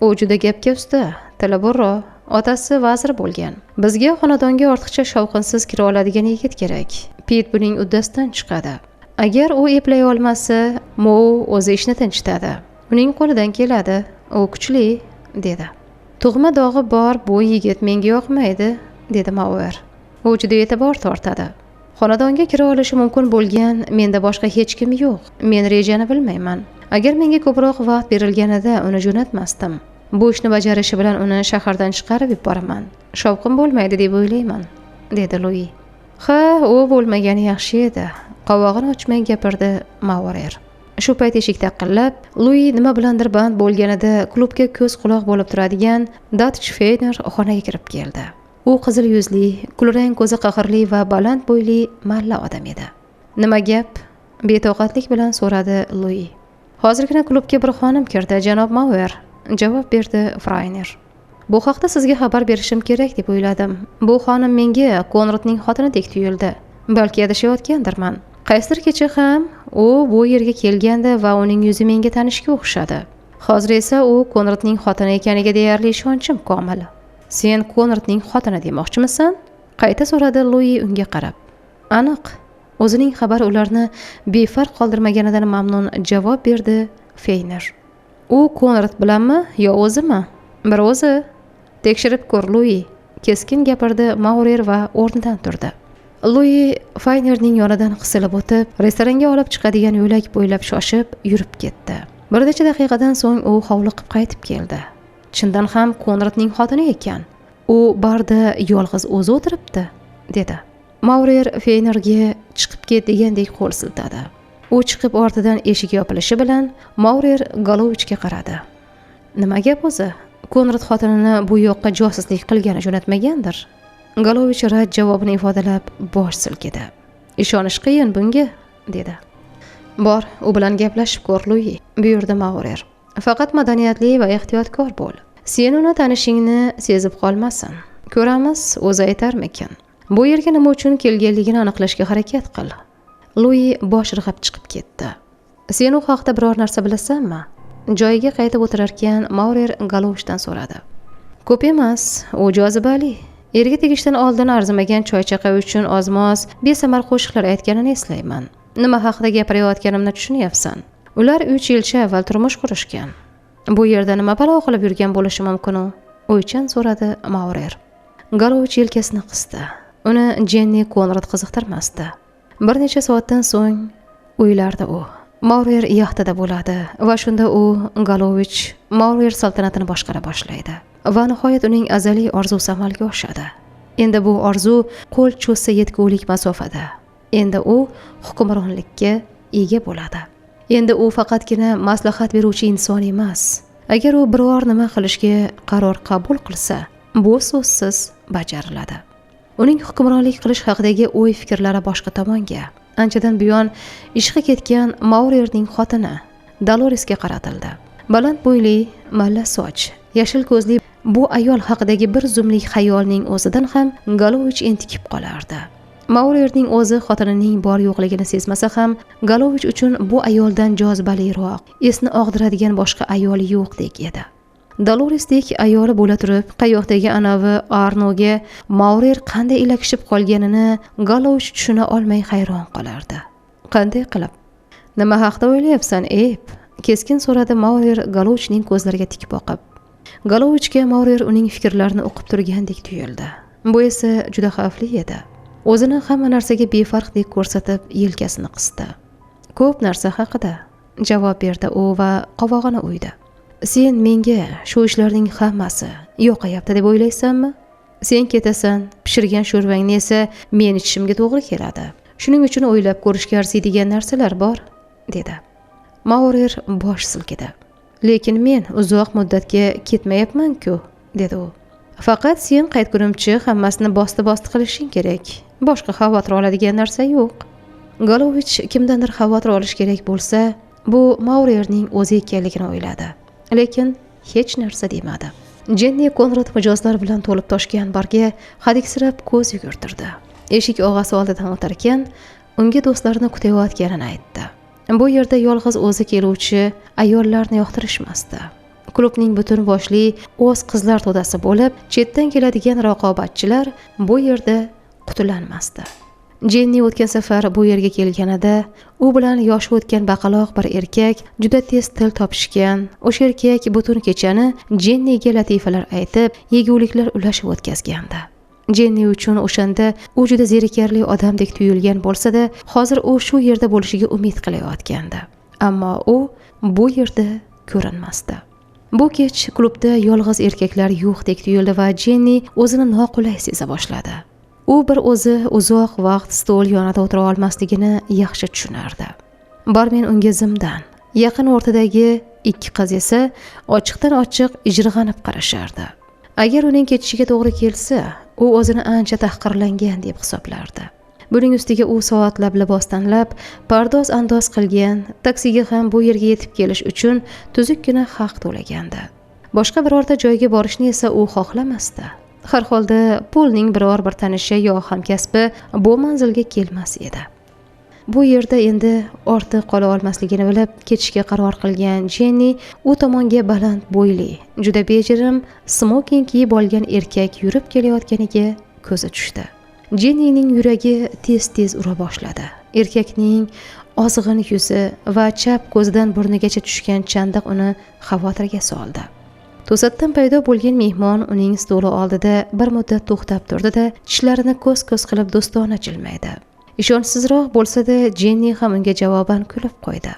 U juda gapga usta, tili burro, otasi vazir bo'lgan. Bizga xonadonga ortiqcha shovqinsiz kira oladigan yigit kerak. Pit buning uddasidan chiqadi. Agar u eplay olmasa, Mo o'zi ishni tinchitadi. Uning qo'lidan keladi. U kuchli, dedi. Tug'ma dog'i bor bu yigit menga yoqmaydi, dedi Maurer. U juda e'tibor tortadi. Xonadonga kira olishi mumkin bo'lgan menda boshqa hech kim yo'q. Men rejani bilmayman. Agar menga ko'proq vaqt berilganida uni jo'natmasdim. Bu ishni bajarishi bilan uni shahardan chiqarib yuboraman. Shovqin bo'lmaydi deb o'ylayman, dedi Lui. Ha, u bo'lmagani yaxshi edi. Qovog'ini ochmay gapirdi Maurer. Shu payt eshik taqillab, Lui nima bilandir band bo'lganida klubga ko'z quloq bo'lib turadigan Dutch Feiner xonaga kirib keldi. U qizil yuzli, kulrang ko'zi qahirli va baland bo'yli malla odam edi. Nima gap? Betoqatlik bilan so'radi Lui. Hozirgina klubga bir xonim kirdi, janob Maurer, javob berdi Feiner. Bu haqda sizga xabar berishim kerak deb o'yladim. Bu xonim menga Konradning xotinidek tuyuldi. Balki adashayotgandirman. Qaysidir kecha ham u bu yerga kelganda va uning yuzi menga tanishga o'xshadi. Hozir esa u Konradning xotini ekaniga deyarli ishonchim komil. Sen Konradning xotini demoqchimisan? Qayta so'radi Lui unga qarab. Aniq. O'zining xabari ularni befarq qoldirmaganidan mamnun javob berdi Feiner. U Konrad bilanmi yo o'zimi? Bir o'zi. Tekshirib ko'r, Lui, keskin gapirdi Maurer va o'rnidan turdi. Lui Feynerning yonidan qisilib o'tib, restoranga olib chiqadigan yo'lak bo'ylab shoshib yurib ketdi. Bir necha daqiqadan so'ng u hovliqib qaytib keldi. Chindan ham Konradning xotini ekan. U barda yolg'iz o'zi o'tiribdi, dedi. Maurer Feynerga chiqib ket degandek qo'l siltadi. U chiqib ortidan eshik yopilishi bilan Maurer Galovichga qaradi. Nima gap o'zi? Konrad xotinini bu yoqqa josuslik qilgani jo'natmagandir. Galovich rad javobini ifodalab bosh silkidi. Ishonish qiyin bunga, dedi. Bor, u bilan gaplashib ko'r, Lui, buyurdi Maurer. Faqat madaniyatli va ehtiyotkor bo'l. Sen uni tanishingni sezib qolmasin. Ko'ramiz, o'zi aytarmikin. Bu yerga nima uchun kelganligini aniqlashga harakat qil. Lui bosh irg'ab chiqib ketdi. Sen u haqda biror narsa bilasanmi? Joyiga qaytib o'tirarkan Maurer Galovichdan so'radi. Ko'p emas, u jozibali. Erga tegishdan oldin arzimagan choy-chaqa uchun ozmoz besamar qo'shiqlar aytganini eslayman. Nima haqida gapirayotganimni tushunyapsan? Ular 3 yilcha avval turmush qurishgan. Bu yerda nima balo qilib yurgan bo'lishi mumkin-u? O'ychan so'radi Maurer. Galovich yelkasini qisdi. Uni Jenni Konrad qiziqtirmasdi. Bir necha soatdan so'ng uylarda u. Maurer yaxtada bo'ladi va shunda u Galovich Maurer saltanatini boshqara boshlaydi. Va nihoyat uning azaliy orzusi amalga oshadi. Endi bu orzu qo'l cho'zsa yetgulik masofada. Endi u hukmronlikka ega bo'ladi. Endi u faqatgina maslahat beruvchi inson emas. Agar u biror nima qilishga qaror qabul qilsa, bu so'zsiz bajariladi. Uning hukmronlik qilish haqidagi o'y-fikrlari boshqa tomonga, anchadan buyon ishga ketgan Maurerning xotini Doloresga qaratildi. Baland bo'yli, malla soch, yashil ko'zli bu ayol haqidagi bir zumlik xayolning o'zidan ham Galovich entikib qolardi. Maurerning o'zi xotinining bor yo'qligini sezmasa ham, Galovich uchun bu ayoldan jozibaliroq, esni og'diradigan boshqa ayol yo'qdek edi. Doloresdek ayoli bo'la turib, qayoqdagi anavi Arnoga Maurer qanday ilakishib qolganini Galovich tushuna olmay hayron qolardi. Qanday qilib? Nima haqida o'ylayapsan, Ep? Keskin so'radi Maurer Galovichning ko'zlariga tik boqib. Galovichga Maurer uning fikrlarini o'qib turgandek tuyuldi. Bu esa juda xavfli edi. O'zini hamma narsaga befarqdek ko'rsatib, yelkasini qisdi. Ko'p narsa haqida, javob berdi u va qovog'ini o'ydi. Sen menga shu ishlarning hammasi yoqayapti deb o'ylaysanmi? Sen ketasan, pishirgan sho'rvangni esa men ichishimga to'g'ri keladi. Shuning uchun o'ylab ko'rishga arziydigan narsalar bor, dedi. Maurer bosh silkidi. Lekin men uzoq muddatga ketmayapman-ku, dedi u. Faqat sen qaytgunimcha hammasini bosti qilishing kerak. Boshqa xavotir oladigan narsa yo'q. Galovich kimdandir xavotir olish kerak bo'lsa, bu Maurerning o'zi ekanligini o'yladi. Lekin hech narsa demadi. Jenni Konrad mijozlar bilan to'lib toshgan barga hadiksirab ko'z yugurtirdi. Eshik og'asi oldidan o'tarkan, unga do'stlarini kutayotganini aytdi. Bu yerda yolg'iz o'zi keluvchi ayollarni yoqtirishmasdi. Klubning butun boshli o'z qizlar to'dasi bo'lib, chetdan keladigan raqobatchilar bu yerda qutulanmasdi. Jenni o'tgan safar bu yerga kelganida u bilan yoshi o'tgan baqaloq bir erkak juda tez til topishgan. O'sha erkak butun kechani Jenniga latifalar aytib, yeguliklar ulashib o'tkazgandi. Jenni uchun o'shanda u juda zerikarli odamdek tuyulgan bo'lsa-da, hozir u shu yerda bo'lishiga umid qilayotgandi. Ammo u bu yerda ko'rinmasdi. Bu kech klubda yolg'iz erkaklar yo'qdek tuyuldi va Jenni o'zini noqulay seza boshladi. U bir o'zi uzoq vaqt stol yonida o'tira olmasligini yaxshi tushunardi. Barmen unga zimdan, yaqin o'rtadagi ikki qiz esa ochiqdan ochiq ijirg'anib qarashardi. Agar uning ketishiga to'g'ri kelsa, u o'zini ancha tahqirlangan deb hisoblardi. Buning ustiga u soatlab libos tanlab, pardoz andoz qilgan, taksiga ham bu yerga yetib kelish uchun tuzukkina haq to'lagandi. Boshqa birorta joyga borishni esa u xohlamasdi. Har holda pulning biror bir tanishi yo hamkasbi bu manzilga kelmas edi. Bu yerda endi ortda qola olmasligini bilib ketishga qaror qilgan Jenni u tomonga baland bo'yli, juda bejirim, smoking kiyib olgan erkak yurib kelayotganiga ko'zi tushdi. Jennining yuragi tez-tez ura boshladi. Erkakning ozg'in yuzi va chap ko'zidan burnigacha tushgan chandiq uni xavotirga soldi. To'satdan paydo bo'lgan mehmon uning stoli oldida bir muddat to'xtab turdi-da, tishlarini ko'z-ko'z qilib do'stona jilmaydi. Ishonchsizroq bo'lsa-da, Jenni ham unga javoban kulib qo'ydi.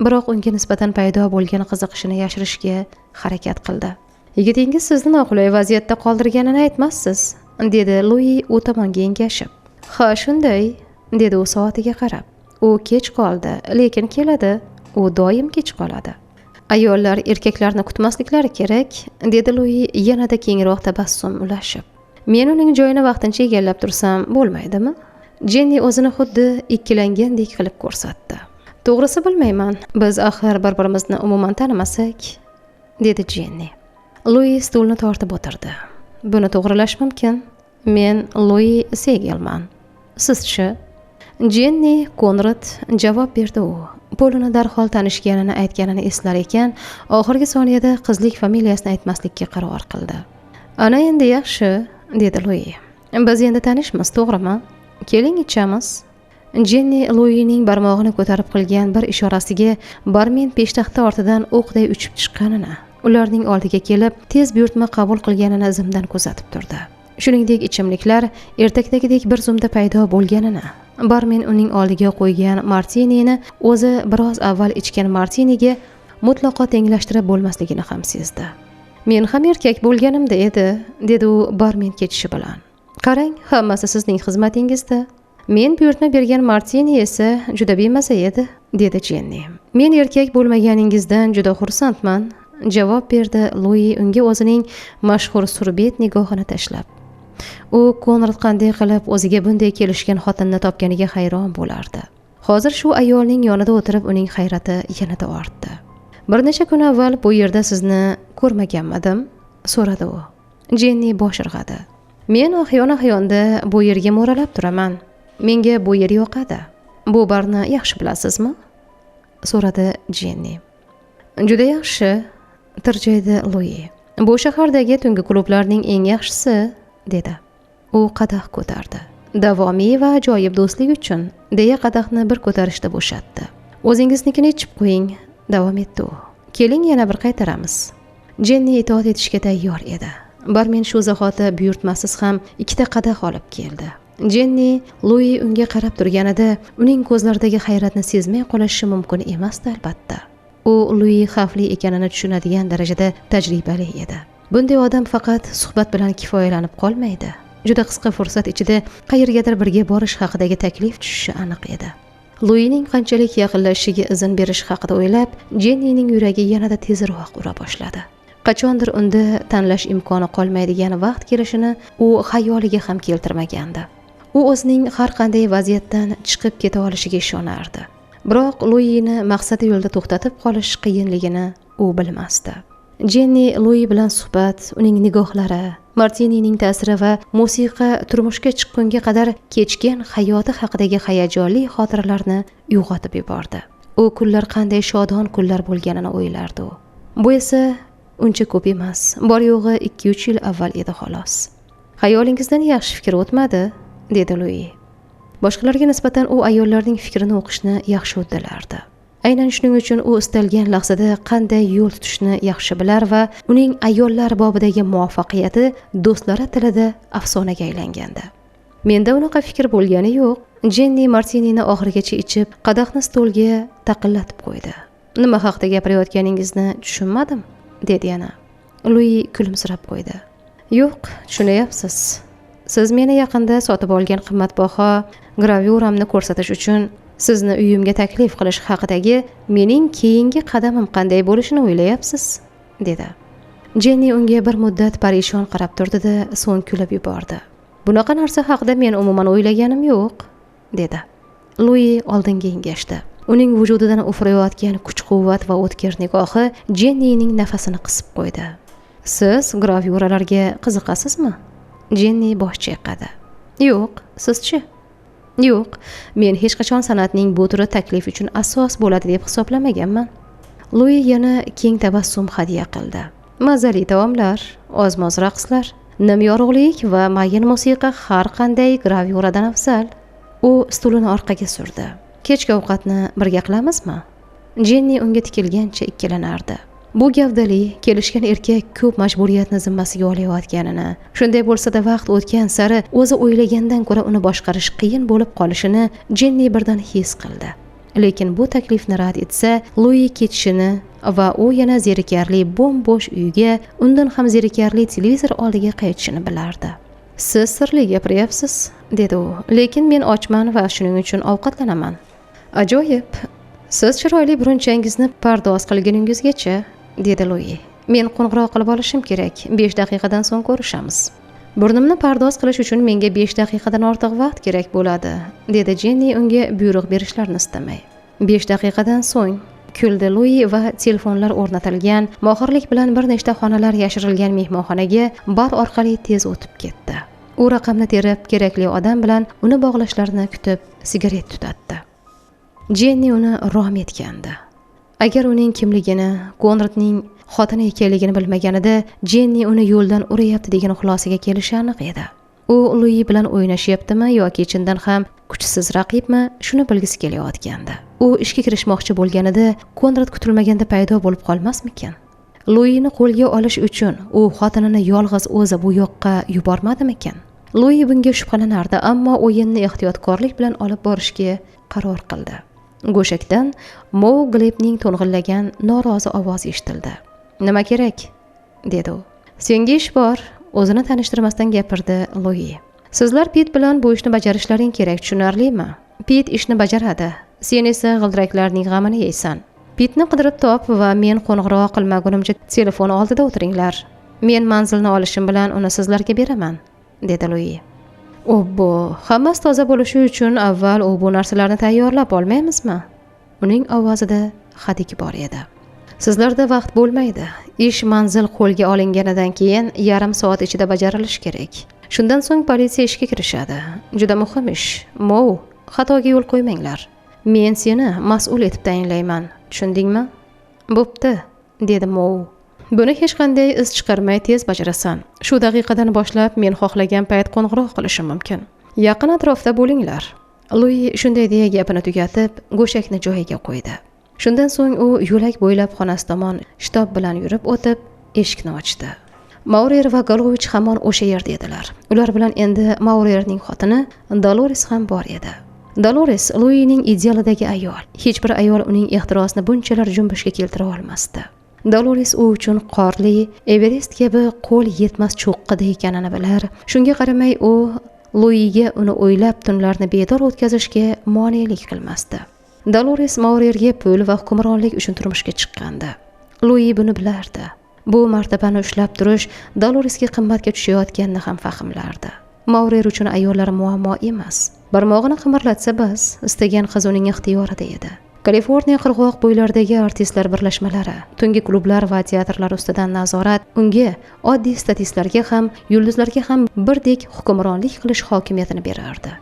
Biroq unga nisbatan paydo bo'lgan qiziqishini yashirishga harakat qildi. "Yigitingiz sizni noqulay vaziyatda qoldirganini aytmassiz?" dedi Lui u tomonga engashib. "Ha, shunday", dedi u soatiga qarab. u kech qoldi, lekin keladi. U doim kech qoladi. Ayollar erkaklarni kutmasliklari kerak, dedi Lui yanada kengroq tabassum ulashib. Men uning joyini vaqtincha egallab tursam bo'lmaydimi? Jenni o'zini xuddi ikkilangandek qilib ko'rsatdi. To'g'risi bilmayman, biz axir bir-birimizni umuman tanimasak, dedi Jenni. Lui stulni tortib o'tirdi. Buni to'g'rilash mumkin. Men Lui Segelman. Siz-chi? Jenni Konrad javob berdi u. Polini darhol tanishganini aytganini eslar ekan, oxirgi soniyada qizlik familiyasini aytmaslikka qaror qildi. Ana endi yaxshi, dedi Lui. Biz endi tanishmiz, to'g'rimi? Keling ichamiz. Jenni Luining barmog'ini ko'tarib qilgan bir ishorasiga barmen peshtaxta ortidan o'qday uchib chiqqanini, ularning oldiga kelib, tez buyurtma qabul qilganini zimdan kuzatib turdi. Shuningdek, ichimliklar ertakdagidek bir zumda paydo bo'lganini, barmen uning oldiga qo'ygan martinini o'zi biroz avval ichgan martiniga mutlaqo tenglashtirib bo'lmasligini ham sezdi. Men ham erkak bo'lganimda edi, dedi u barmen ketishi bilan. Qarang, hammasi sizning xizmatingizda. Men buyurtma bergan martini esa juda bemaza edi, dedi Jenni. Men erkak bo'lmaganingizdan juda xursandman, javob berdi Lui unga o'zining mashhur surbet nigohini tashlab. U Konrad qanday qilib o'ziga bunday kelishgan xotinni topganiga hayron bo'lardi. Hozir shu ayolning yonida o'tirib uning hayrati yanada ortdi. Bir necha kun avval bu yerda sizni ko'rmaganmidim, so'radi u. Jenni bosh irg'adi. Men ahyon-ahyonda bu yerga mo'ralab turaman. Menga bu yer yoqadi. Bu barni yaxshi bilasizmi? So'radi Jenni. Juda yaxshi, tirjaydi Lui. Bu shahardagi tungi klublarning eng yaxshisi, dedi. U qadah ko'tardi. Davomiy va ajoyib do'stlik uchun, deya qadahni bir ko'tarishda bo'shatdi. O'zingiznikini ichib qo'ying, davom etdi u. Keling yana bir qaytaramiz. Jenni itoat etishga tayyor edi. Barmen shu zahoti buyurtmasiz ham ikkita qadah olib keldi. Jenni Lui unga qarab turganida uning ko'zlaridagi hayratni sezmay qolishi mumkin emasdi albatta. U Lui xavfli ekanini tushunadigan darajada tajribali edi. Bunday odam faqat suhbat bilan kifoyalanib qolmaydi. Juda qisqa fursat ichida qayergadir birga borish haqidagi taklif tushishi aniq edi. Luining qanchalik yaqinlashishiga izn berish haqida o'ylab, Jennining yuragi yanada tezroq ura boshladi. Qachondir unda tanlash imkoni qolmaydigan vaqt kelishini u xayoliga ham keltirmagandi. U o'zining har qanday vaziyatdan chiqib keta olishiga ishonardi. Biroq Luini maqsadi yo'lda to'xtatib qolish qiyinligini u bilmasdi. Jenni Lui bilan suhbat, uning nigohlari, Martinining ta'siri va musiqa turmushga chiqqunga qadar kechgan hayoti haqidagi hayajonli xotiralarni uyg'otib yubordi. U kunlar qanday shodon kunlar bo'lganini o'ylardi u. Bu esa uncha ko'p emas, bor yo'g'i 2-3 yil avval edi xolos. Xayolingizdan yaxshi fikr o'tmadi, dedi Lui. Boshqalarga nisbatan u ayollarning fikrini o'qishni yaxshi uddalardi. Aynan shuning uchun u istalgan lahzada qanday yo'l tutishni yaxshi bilar va uning ayollar bobidagi muvaffaqiyati do'stlari tilida afsonaga aylangandi. Menda unaqa fikr bo'lgani yo'q. Jenni martinini oxirigacha ichib, qadahni stolga taqillatib qo'ydi. Nima haqida gapirayotganingizni tushunmadim, dedi yana. Lui kulimsirab qo'ydi. Yo'q, tushunyapsiz. Siz meni yaqinda sotib olgan qimmatbaho gravyuramni ko'rsatish uchun sizni uyimga taklif qilish haqidagi mening keyingi qadamim qanday bo'lishini o'ylayapsiz, dedi. Jenni unga bir muddat parishon qarab turdi-da, so'ng kulib yubordi. Bunaqa narsa haqida men umuman o'ylaganim yo'q, dedi. Lui oldinga engashdi. Uning vujudidan ufurayotgan kuch-quvvat va o'tkir nigohi Jennining nafasini qisib qo'ydi. Siz gravyuralarga qiziqasizmi? Jenni bosh chayqadi. Yo'q, sizchi? Yo'q, men hech qachon san'atning bu turi taklif uchun asos bo'ladi deb hisoblamaganman. Lui yana keng tabassum hadya qildi. Mazali taomlar, oz-moz raqslar, nim yorug'lik va mayin musiqa har qanday gravyuradan afzal. U stulini orqaga surdi. Kechki ovqatni birga qilamizmi? Jenni unga tikilgancha ikkilanardi. Bu gavdali, kelishgan erkak ko'p majburiyatni zimmasiga olayotganini, shunday bo'lsa-da vaqt o'tgan sari o'zi o'ylagandan ko'ra uni boshqarish qiyin bo'lib qolishini Jenni birdan his qildi. Lekin bu taklifni rad etsa, Lui ketishini va u yana zerikarli bo'm-bo'sh uyga, undan ham zerikarli televizor oldiga qaytishini bilardi. Siz sirli gapiryapsiz, dedi u. Lekin men ochman va shuning uchun ovqatlanaman. Ajoyib. Siz chiroyli brunchangizni pardoz qilguningizgacha, dedi Lui. Men qo'ng'iroq qilib olishim kerak. 5 daqiqadan so'ng ko'rishamiz. Burnimni pardoz qilish uchun menga 5 daqiqadan ortiq vaqt kerak bo'ladi, dedi Jenni unga buyruq berishlarini istamay. 5 daqiqadan so'ng kuldi Lui va telefonlar o'rnatilgan, mohirlik bilan bir nechta xonalar yashirilgan mehmonxonaga bar orqali tez o'tib ketdi. U raqamni terib, kerakli odam bilan uni bog'lashlarini kutib, sigaret tutatdi. Jenni uni rom etgandi. Agar uning kimligini, Konradning xotini ekanligini bilmaganida, Jenni uni yo'ldan uryapti degan xulosaga kelishi aniq edi. U Lui bilan o'ynashyaptimi yoki chindan ham kuchsiz raqibmi, shuni bilgisi kelayotgandi. U ishga kirishmoqchi bo'lganida Konrad kutilmaganda paydo bo'lib qolmasmikan? Luini qo'lga olish uchun u xotinini yolg'iz o'zi bu yoqqa yubormadimikan? Lui bunga shubhalanardi, ammo o'yinni ehtiyotkorlik bilan olib borishga qaror qildi. Go'shakdan Mo Glebning to'ng'illagan norozi ovozi eshitildi. "Nima kerak?" dedi u. "Senga ish bor", o'zini tanishtirmasdan gapirdi Lui. "Sizlar Pit bilan bu ishni bajarishlaring kerak, tushunarlimi? Pit ishni bajaradi. Sen esa g'ildiraklarning g'amini yeysan. Pitni qidirib top va men qo'ng'iroq qilmagunimcha telefon oldida o'tiringlar. Men manzilni olishim bilan uni sizlarga beraman", dedi Lui. "Obbo, hammasi toza bo'lishi uchun avval u bu narsalarni tayyorlab olmaymizmi?" Uning ovozida hadik bor edi. "Sizlarda vaqt bo'lmaydi. Ish manzil qo'lga olinganidan keyin yarim soat ichida bajarilishi kerak. Shundan so'ng politsiya ishga kirishadi. Juda muhim ish. Mo, xatoga yo'l qo'ymanglar. Men seni mas'ul etib tayinlayman. Tushundingmi?" "Bo'pti", dedi Mo. "Buni hech qanday iz chiqarmay tez bajarasan. Shu daqiqadan boshlab men xohlagan payt qo'ng'iroq qilishim mumkin. Yaqin atrofda bo'linglar." Lui shunday deya gapini tugatib, go'shakni joyiga qo'ydi. Shundan so'ng u yo'lak bo'ylab xonasi tomon shitob bilan yurib o'tib, eshikni ochdi. Maurer va Galovich hamon o'sha yerda edilar. Ular bilan endi Maurerning xotini Dolores ham bor edi. Dolores Luining idealidagi ayol. Hech bir ayol uning ehtirosini bunchalar junbushga keltira olmasdi. Dolores u uchun qorli, Everest kabi qo'l yetmas cho'qqida ekanini bilar. Shunga qaramay u Luiga uni o'ylab tunlarni bedor o'tkazishga monelik qilmasdi. Dolores Maurerga pul va hukmronlik uchun turmushga chiqqandi. Lui buni bilardi. Bu martabani ushlab turish Doloresga qimmatga tushayotganini ham fahmlardi. Maurer uchun ayollar muammo emas. Barmog'ini qimirlatsa bas, istagan qiz uning ixtiyorida edi. Kaliforniya qirg'oq bo'ylaridagi artistlar birlashmalari, tungi klublar va teatrlar ustidan nazorat unga oddiy statistlarga ham, yulduzlarga ham birdek hukmronlik qilish hokimiyatini berardi.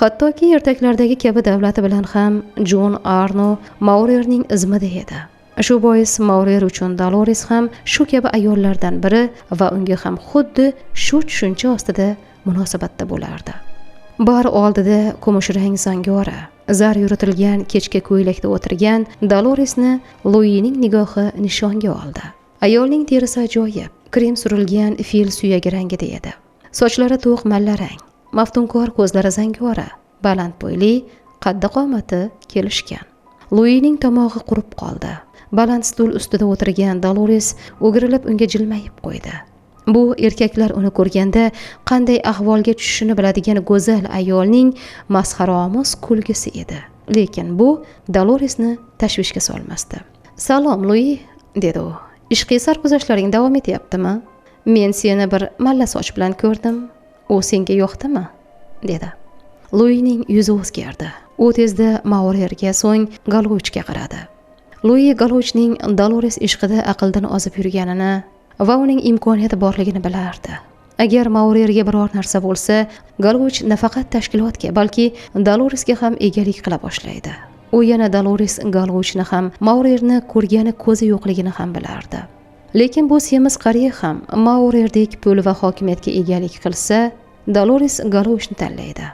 Hattoki ertaklardagi kabi davlati bilan ham Jon Arno Maurerning izmida edi. Shu bois Maurer uchun Dolores ham shu kabi ayollardan biri va unga ham xuddi shu tushuncha ostida munosabatda bo'lardi. Bar oldida kumushrang zangora, zar yuritilgan kechki ko'ylakda o'tirgan Doloresni Luining nigohi nishonga oldi. Ayolning terisi ajoyib, krem surilgan fil suyagi rangida edi. Sochlari to'q mallarang, maftunkor ko'zlari zangora, baland bo'yli, qaddi qomati kelishgan. Luining tomog'i qurib qoldi. Baland stul ustida o'tirgan Dolores o'girilib unga jilmayib qo'ydi. Bu erkaklar uni ko'rganda qanday ahvolga tushishini biladigan go'zal ayolning masxaromuz kulgisi edi. Lekin bu Doloresni tashvishga solmasdi. "Salom, Lui", dedi u. "Ishqi sarguzashtlaring davom etyaptimi? Men seni bir malla soch bilan ko'rdim. U senga yo'qdimi?" dedi. Luining yuzi o'zgardi. U tezda Maurerga, so'ng Galovichga qaradi. Lui Galovichning Dolores ishqida aqldan ozib yurganini va uning imkoniyati borligini bilardi. Agar Maurerga biror narsa bo'lsa, Galovich nafaqat tashkilotga, balki Doloresga ham egalik qila boshlaydi. U yana Dolores Galovichni ham, Maurerni ko'rgani ko'zi yo'qligini ham bilardi. Lekin bu semiz qariya ham Maurerdek pul va hokimiyatga egalik qilsa, Dolores Galovichni tanlaydi.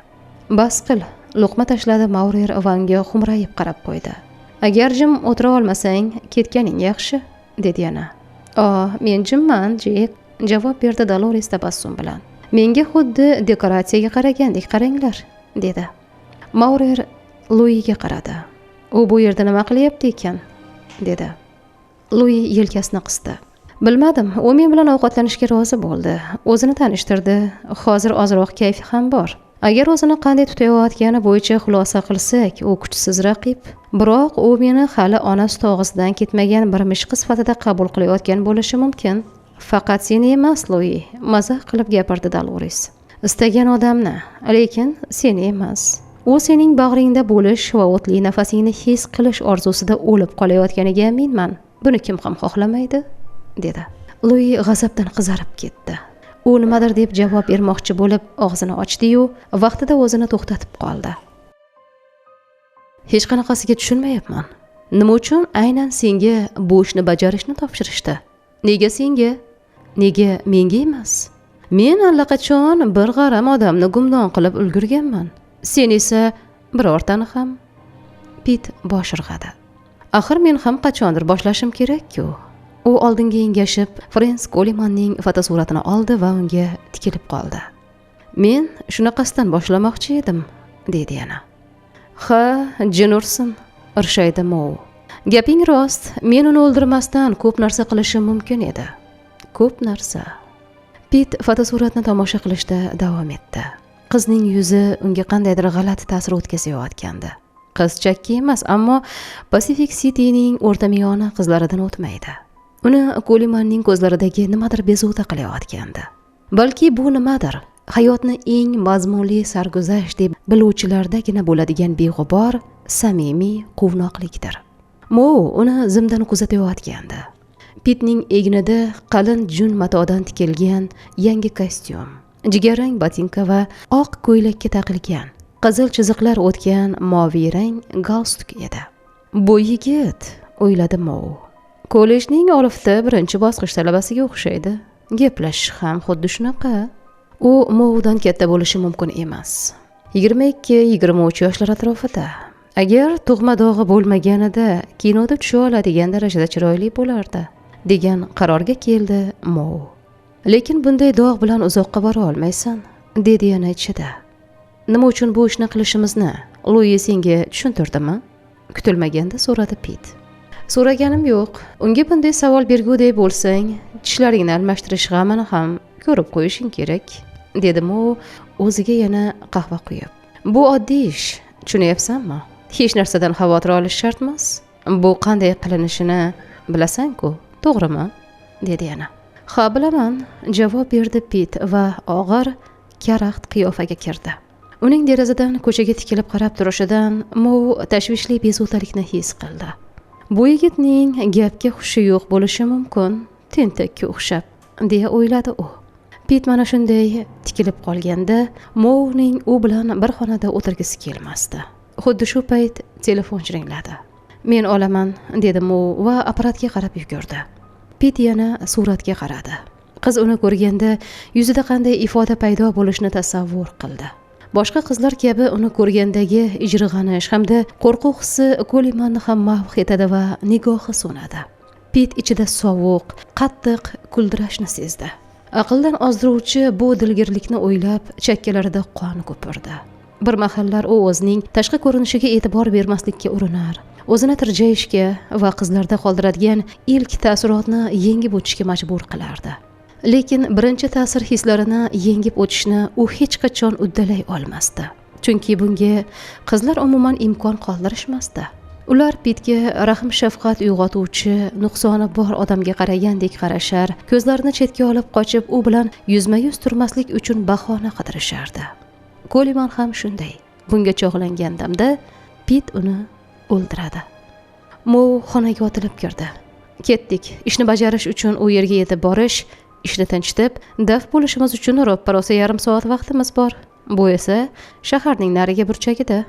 "Bas qil", luqma tashladi Maurer va unga xumrayib qarab qo'ydi. "Agar jim o'tira olmasang, ketganing yaxshi", dedi yana. Men jimman, Jek", javob berdi Dolores tabassum bilan. "Menga xuddi dekoratsiyaga qaragandek qaranglar", dedi. Maurer Luiga qaradi. "U bu yerda nima qilyapti ekan?" dedi. Lui yelkasini qisdi. "Bilmadim, u men bilan ovqatlanishga rozi bo'ldi. O'zini tanishtirdi. Hozir ozroq kayfi ham bor. Agar o'zini qanday tutayotgani bo'yicha xulosa qilsak, u kuchsiz raqib. Biroq u meni hali onasi tog'isidan ketmagan bir mishqi sifatida qabul qilayotgan bo'lishi mumkin. Faqat seni emas, Lui, mazax qilib gapirdi Dolores. Istagan odamni, lekin seni emas. U sening bag'ringda bo'lish va o'tli nafasingni his qilish orzusida o'lib qolayotganiga aminman. Buni kim ham xohlamaydi, dedi. Lui g'azabdan qizarib ketdi. U nimadir deb javob bermoqchi bo'lib og'zini ochdi-yu, vaqtida o'zini to'xtatib qoldi. Hech qanaqasiga tushunmayapman. Nima uchun aynan senga bu ishni bajarishni topshirishdi? Nega senga? Nega menga emas? Men allaqachon bir g'aram odamni gumdon qilib ulgurganman. Sen esa birortani ham. Pit bosh irg'adi. Axir men ham qachondir boshlashim kerak-ku. U oldinga engashib, Frans Kolimanning fotosuratini oldi va unga tikilib qoldi. Men shunaqasidan boshlamoqchi edim, dedi yana. Ha, jinursin, irshaydi Mou. Gaping rost, men uni o'ldirmasdan ko'p narsa qilishim mumkin edi. Ko'p narsa. Pit fotosuratni tomosha qilishda davom etdi. Qizning yuzi unga qandaydir g'alati ta'sir o'tkazayotgandi. Qiz chakki emas, ammo Pacific City'ning o'rtamiyona qizlaridan o'tmaydi. Uni Kolimanning ko'zlaridagi nimadir bezovta qilayotgandi. Balki bu nimadir hayotni eng mazmunli sarguzasht deb biluvchilardagina bo'ladigan beg'ubor, samimiy quvnoqlikdir. Mou uni zimdan kuzatayotgandi. Pitning egnida qalin jun matodan tikilgan yangi kostyum, jigarrang botinka va oq ko'ylakka taqilgan, qizil chiziqlar o'tgan moviy rang galstuk edi. Bu yigit, o'yladi Mou, kollejning olifta birinchi bosqich talabasiga o'xshaydi. Gaplashish ham xuddi shunaqa. U Moudan katta bo'lishi mumkin emas. 22-23 yoshlar atrofida. Agar tug'ma dog'i bo'lmaganida kinoda tusha oladigan darajada chiroyli bo'lardi, degan qarorga keldi Mou. Lekin bunday dog' bilan uzoqqa bora olmaysan, dedi yana ichida. Nima uchun bu ishni qilishimizni Lui senga tushuntirdimi? Kutilmaganda so'radi Pit. So'raganim yo'q. Unga bunday savol bergudek bo'lsang, tishlaringni almashtirish g'amini ham ko'rib qo'yishing kerak, dedi Mou o'ziga yana qahva quyib. Bu oddiy ish, tushunyapsanmi? Hech narsadan xavotir olish shart emas. Bu qanday qilinishini bilasan-ku, to'g'rimi? dedi yana. Ha, bilaman, javob berdi Pit va og'ir, karaxt qiyofaga kirdi. Uning derazadan ko'chaga tikilib qarab turishidan Mou tashvishli bezovtalikni his qildi. Bu yigitning gapga hushi yo'q bo'lishi mumkin, tentakka o'xshab, deya o'yladi u. Pit mana shunday tikilib qolganda Mouning u bilan bir xonada o'tirgisi kelmasdi. Xuddi shu payt telefon jiringladi. Men olaman, dedi Mou va apparatga qarab yugurdi. Pit yana suratga qaradi. Qiz uni ko'rganda yuzida qanday ifoda paydo bo'lishini tasavvur qildi. Boshqa qizlar kabi uni ko'rgandagi ijrig'anish hamda qo'rquv hissi Kolimanni ham mahv etadi va nigohi so'nadi. Pit ichida sovuq, qattiq kuldirashni sezdi. Aqldan ozdiruvchi bu dilgirlikni o'ylab, chakkalarida qon ko'pirdi. Bir mahallar u o'zining tashqi ko'rinishiga e'tibor bermaslikka urinar, o'zini tirjayishga va qizlarda qoldiradigan ilk ta'sirotni yengib o'tishga majbur qilardi. Lekin birinchi ta'sir hislarini yengib o'tishni u hech qachon uddalay olmasdi. Chunki bunga qizlar umuman imkon qoldirishmasdi. Ular Pitga rahm shafqat uyg'otuvchi, nuqsoni bor odamga qaragandek qarashar, ko'zlarini chetga olib qochib, u bilan yuzma-yuz turmaslik uchun bahona qidirishardi. Koliman ham shunday. Bunga chog'langan damda Pit uni o'ldiradi. Mou xonaga otilib kirdi. Ketdik. Ishni bajarish uchun u yerga yetib borish, ishni tinchitib, daf bo'lishimiz uchun ro'ppa-rosa yarim soat vaqtimiz bor. Bu esa shaharning narigi burchagida,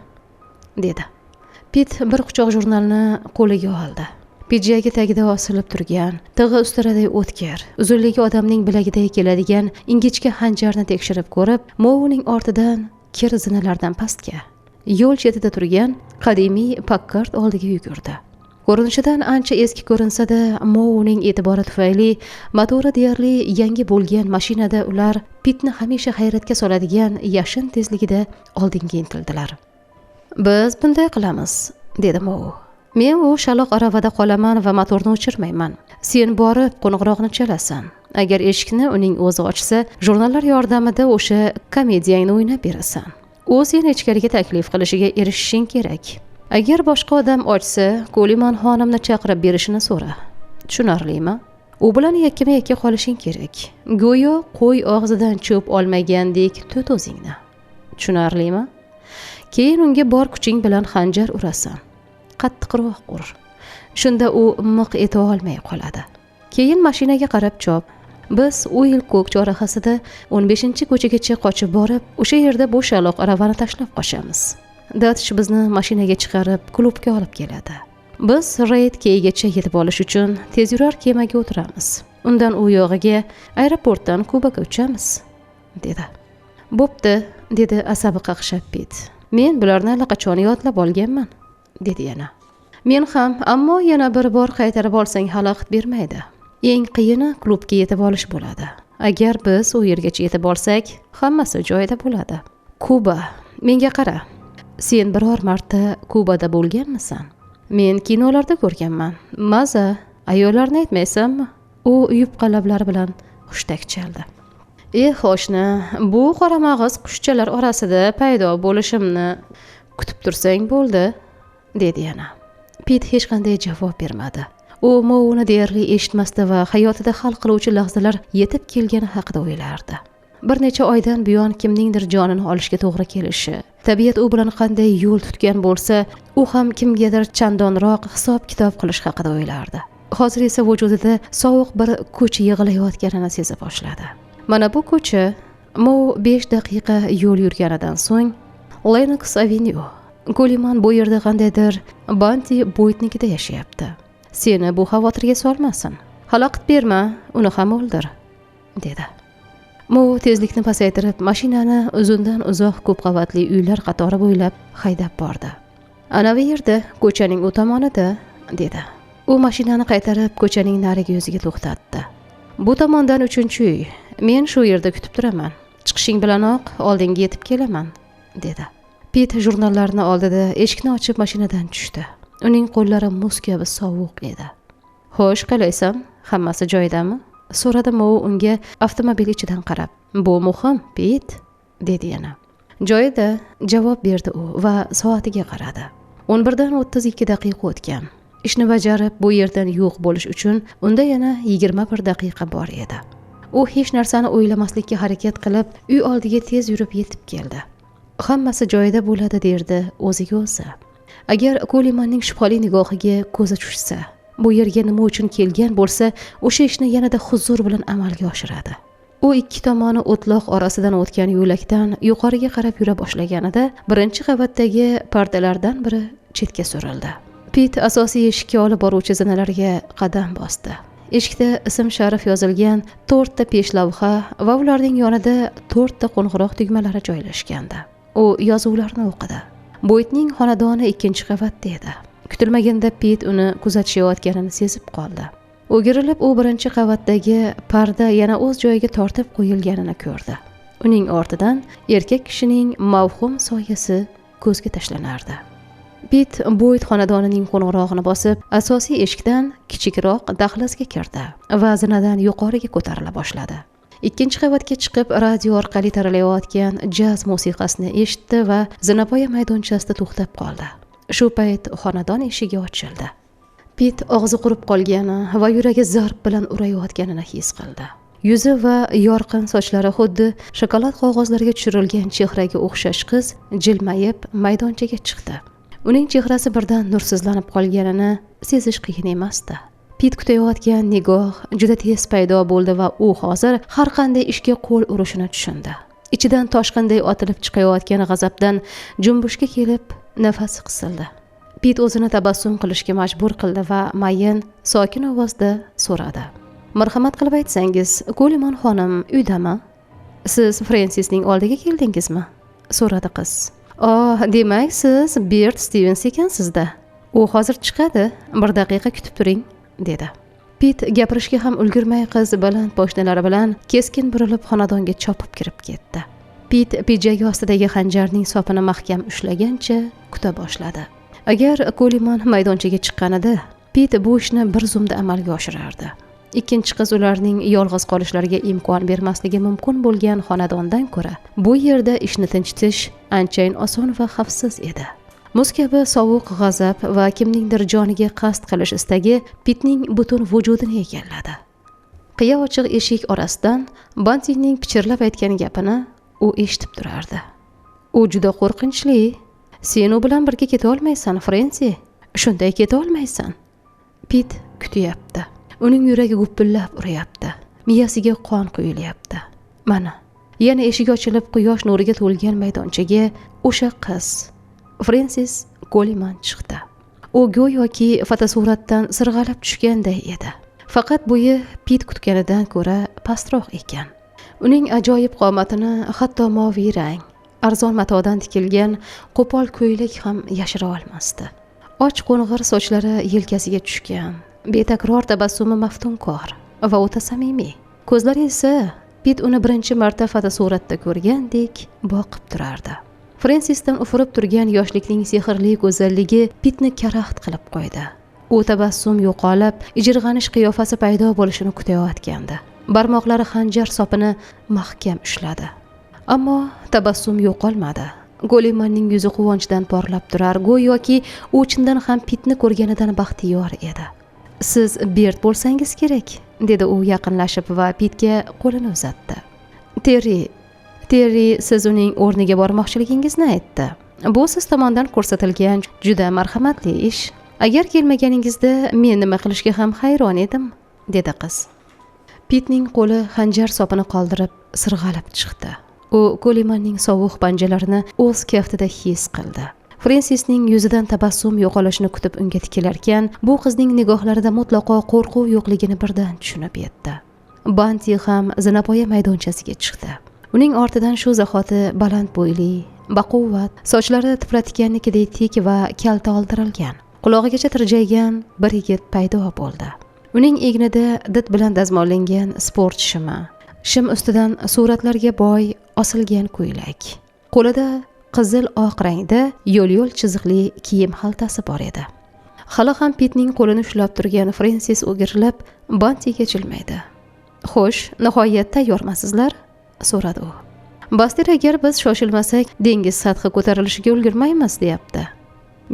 dedi. Pit bir quchoq jurnalni qo'liga oldi. Pidjagi tagida osilib turgan, tig'i ustaraday o'tkir, uzunligi odamning bilagiday keladigan ingichka xanjarni tekshirib ko'rib, Mouning ortidan kir zinalardan pastga, yo'l chetida turgan qadimiy Packard oldiga yugurdi. Ko'rinishidan ancha eski ko'rinsa-da, Mouning e'tibori tufayli motori deyarli yangi bo'lgan mashinada ular Pitni hamisha hayratga soladigan yashin tezligida oldinga intildilar. Biz bunday qilamiz, dedi Mou. Men u shaloq aravada qolaman va motorni o'chirmayman. Sen borib qo'ng'iroqni chalasan. Agar eshikni uning o'zi ochsa, jurnallar yordamida o'sha komediyangni o'ynab berasan. u seni ichkariga taklif qilishiga erishishing kerak. Agar boshqa odam ochsa, Koliman xonimni chaqirib berishini so'ra. Tushunarlimi? U bilan yakkama-yakka qolishing kerak. Go'yo qo'y og'zidan cho'p olmagandek tut o'zingni. Tushunarlimi? Keyin unga bor kuching bilan xanjar urasan. Qattiqroq ur. Shunda u miq eta olmay qoladi. Keyin mashinaga qarab chop. Biz Uilko'k chorrahasida 15-ko'chagacha qochib borib, o'sha yerda bo'shaloq aravani tashlab qochamiz. Datish bizni mashinaga chiqarib, klubga olib keladi. Biz Red Keygacha yetib olish uchun tezyurar kemaga o'tiramiz. Undan u yog'iga aeroportdan Kubaga uchamiz, dedi. Bo'pti, dedi asabi qaqshab Pit. Men bularni allaqachon yodlab olganman, dedi yana. Men ham, ammo yana bir bor qaytarib olsang xalaqit bermaydi. Eng qiyini klubga yetib olish bo'ladi. Agar biz u yergacha yetib olsak, hammasi joyida bo'ladi. Kuba, menga qara. Sen biror marta Kubada bo'lganmisan? Men kinolarda ko'rganman. Maza, ayollarni aytmaysanmi? U yupqa lablari bilan hushtak chaldi. Xo'shni, bu qoramag'iz qushchalar orasida paydo bo'lishimni kutib tursang bo'ldi, dedi yana. Pit hech qanday javob bermadi. U Mouni deyarli eshitmasdi va hayotida hal qiluvchi lahzalar yetib kelgani haqida o'ylardi. Bir necha oydan buyon kimningdir jonini olishga to'g'ri kelishi, tabiat u bilan qanday yo'l tutgan bo'lsa, u ham kimgadir chandonroq hisob-kitob qilish haqida o'ylardi. Hozir esa vujudida sovuq bir kuch yig'ilayotganini seza boshladi. Mana bu ko'cha Mo 5 daqiqa yo'l yurganidan so'ng Lennox Avenue. Koliman bu yerda qandaydir Banti Boydnikida yashayapti. Seni bu xavotirga solmasin. Xalaqit berma, uni ham o'ldir, dedi. Mo tezlikni pasaytirib, mashinani uzundan uzoq ko'p qavatli uylar qatori bo'ylab haydab bordi. Ana bu yerda, ko'chaning u tomonida, dedi. U mashinani qaytarib, ko'chaning narigi yuziga to'xtatdi. Bu tomondan 3-uy. Men shu yerda kutib turaman. Chiqishing bilanoq oldinga yetib kelaman, dedi. Pit jurnallarni oldida eshikni ochib mashinadan tushdi. Uning qo'llari muz kabi sovuq edi. Xo'sh, qalaysan? Hammasi joyidami? So'radi Mo unga avtomobil ichidan qarab. Bu muhim, Pit, dedi yana. Joyida, javob berdi u va soatiga qaradi. 11dan 32 daqiqa o'tgan. Ishni bajarib bu yerdan yo'q bo'lish uchun unda yana 21 daqiqa bor edi. U hech narsani o'ylamaslikka harakat qilib, uy oldiga tez yurib yetib keldi. Hammasi joyida bo'ladi, derdi o'ziga o'zi. Agar Kolimanning shubhali nigohiga ko'zi tushsa, bu yerga nima uchun kelgan bo'lsa, o'sha ishni yanada huzur bilan amalga oshiradi. U ikki tomoni o'tloq orasidan o'tgan yo'lakdan yuqoriga qarab yura boshlaganida, birinchi qavatdagi pardalardan biri chetga surildi. Pit asosiy eshikka olib boruvchi zinalarga qadam bosdi. Eshikda ism-sharif yozilgan 4 ta peshlavha va ularning yonida 4 ta qo'ng'iroq tugmalari joylashgandi. U yozuvlarni o'qidi. Boydning xonadoni 2-qavatda edi. Kutilmaganda Pit uni kuzatishayotganini sezib qoldi. O'girilib, u 1-qavatdagi parda yana o'z joyiga tortib qo'yilganini ko'rdi. Uning ortidan erkak kishining mavhum soyasi ko'zga tashlanardi. Pit Boyd xonadonining qo'ng'irog'ini bosib, asosiy eshikdan kichikroq dahlizga kirdi va zinadan yuqoriga ko'tarila boshladi. 2-qavatga chiqib, radio orqali taralayotgan jaz musiqasini eshitdi va zinapoya maydonchasida to'xtab qoldi. Shu payt xonadon eshigi ochildi. Pit og'zi qurib qolgani va yuragi zarb bilan urayotganini his qildi. Yuzi va yorqin sochlari xuddi shokolad qog'ozlariga tushirilgan chehraga o'xshash qiz jilmayib maydonchaga chiqdi. Uning chehrasi birdan nursizlanib qolganini sezish qiyin emasdi. Pit kutayotgan nigoh juda tez paydo bo'ldi va u hozir har qanday ishga qo'l urishini tushundi. Ichidan toshqinday otilib chiqayotgan g'azabdan jumbushga kelib, nafasi qisildi. Pit o'zini tabassum qilishga majbur qildi va mayin, sokin ovozda so'radi. Marhamat qilib aytsangiz, Koliman xonim uydami? Siz Fransisning oldiga keldingizmi? So'radi qiz. Demak, siz Bert Stevens ekansiz-da. U hozir chiqadi, 1 daqiqa kutib turing, dedi. Pit gapirishga ham ulgurmay qiz baland poshnalari bilan keskin burilib xonadonga chopib kirib ketdi. Pit pijagi ostidagi xanjarning sopini mahkam ushlagancha kuta boshladi. Agar Koliman maydonchaga chiqqanida, Pit bu ishni bir zumda amalga oshirardi. ikkinchi qiz ularning yolg'iz qolishlariga imkon bermasligi mumkin bo'lgan xonadondan ko'ra bu yerda ishni tinchitish anchayin oson va xavfsiz edi. Muz kabi sovuq g'azab va kimningdir joniga qasd qilish istagi Pitning butun vujudini egalladi. Qiya ochiq eshik orasidan Bantining pichirlab aytgan gapini u eshitib turardi. U juda qo'rqinchli. Sen u bilan birga keta olmaysan, Frensi. Shunday keta olmaysan. Pit kutyapti. Uning yuragi gupillab urayapti. Miyasiga qon quyilyapti. Mana, yana eshik ochilib quyosh nuriga to'lgan maydonchaga o'sha qiz, Fransis Koliman chiqdi. U go'yoki fotosuratdan sirg'alib tushganday edi. Faqat bo'yi Pit kutganidan ko'ra pastroq ekan. Uning ajoyib qomatini hatto moviy rang, arzon matodan tikilgan qo'pol ko'ylak ham yashira olmasdi. Och qo'ng'ir sochlari yelkasiga tushgan, betakror tabassumi maftunkor va o'ta samimiy. Ko'zlari esa Pit uni birinchi marta fotosuratda ko'rgandek boqib turardi. Fransisdan ufurib turgan yoshlikning sehrli go'zalligi Pitni karaxt qilib qo'ydi. U tabassum yo'qolib, ijirg'anish qiyofasi paydo bo'lishini kutayotgandi. Barmoqlari xanjar sopini mahkam ushladi. Ammo tabassum yo'qolmadi. Golimanning yuzi quvonchdan porlab turar, go'yoki u chindan ham Pitni ko'rganidan baxtiyor edi. "Siz Bert bo'lsangiz kerak", dedi u yaqinlashib va Pitga qo'lini uzatdi. Terri siz uning o'rniga bormoqchiligingizni aytdi. Bu siz tomonidan ko'rsatilgan juda marhamatli ish. Agar kelmaganingizda men nima qilishga ham hayron edim, dedi qiz. Pitning qo'li xanjar sopini qoldirib sirg'alib chiqdi. U Kolimanning sovuq panjalarini o'z kaftida his qildi. Fransisning yuzidan tabassum yo'qolishini kutib unga tikilarkan, bu qizning nigohlarida mutlaqo qo'rquv yo'qligini birdan tushunib yetdi. Banti ham zinapoya maydonchasiga chiqdi. Uning ortidan shu zahoti baland bo'yli, baquvvat, sochlari tiflatikanniki tik va kalta oldirilgan, qulog'igacha tirjaygan bir yigit paydo bo'ldi. Uning egnida did bilan dazmollangan sport shimi, shim ustidan suratlarga boy osilgan ko'ylak. Qo'lida qizil oq rangda yo'l-yo'l chiziqli kiyim xaltasi bor edi. Hali ham Pitning qo'lini ushlab turgan Fransis o'girilib, Bantiga jilmaydi. "Xo'sh, nihoyat tayyormasizlar?" so'radi u. "Bastir agar biz shoshilmasak, dengiz sathi ko'tarilishiga ulgurmaymiz", deyapti.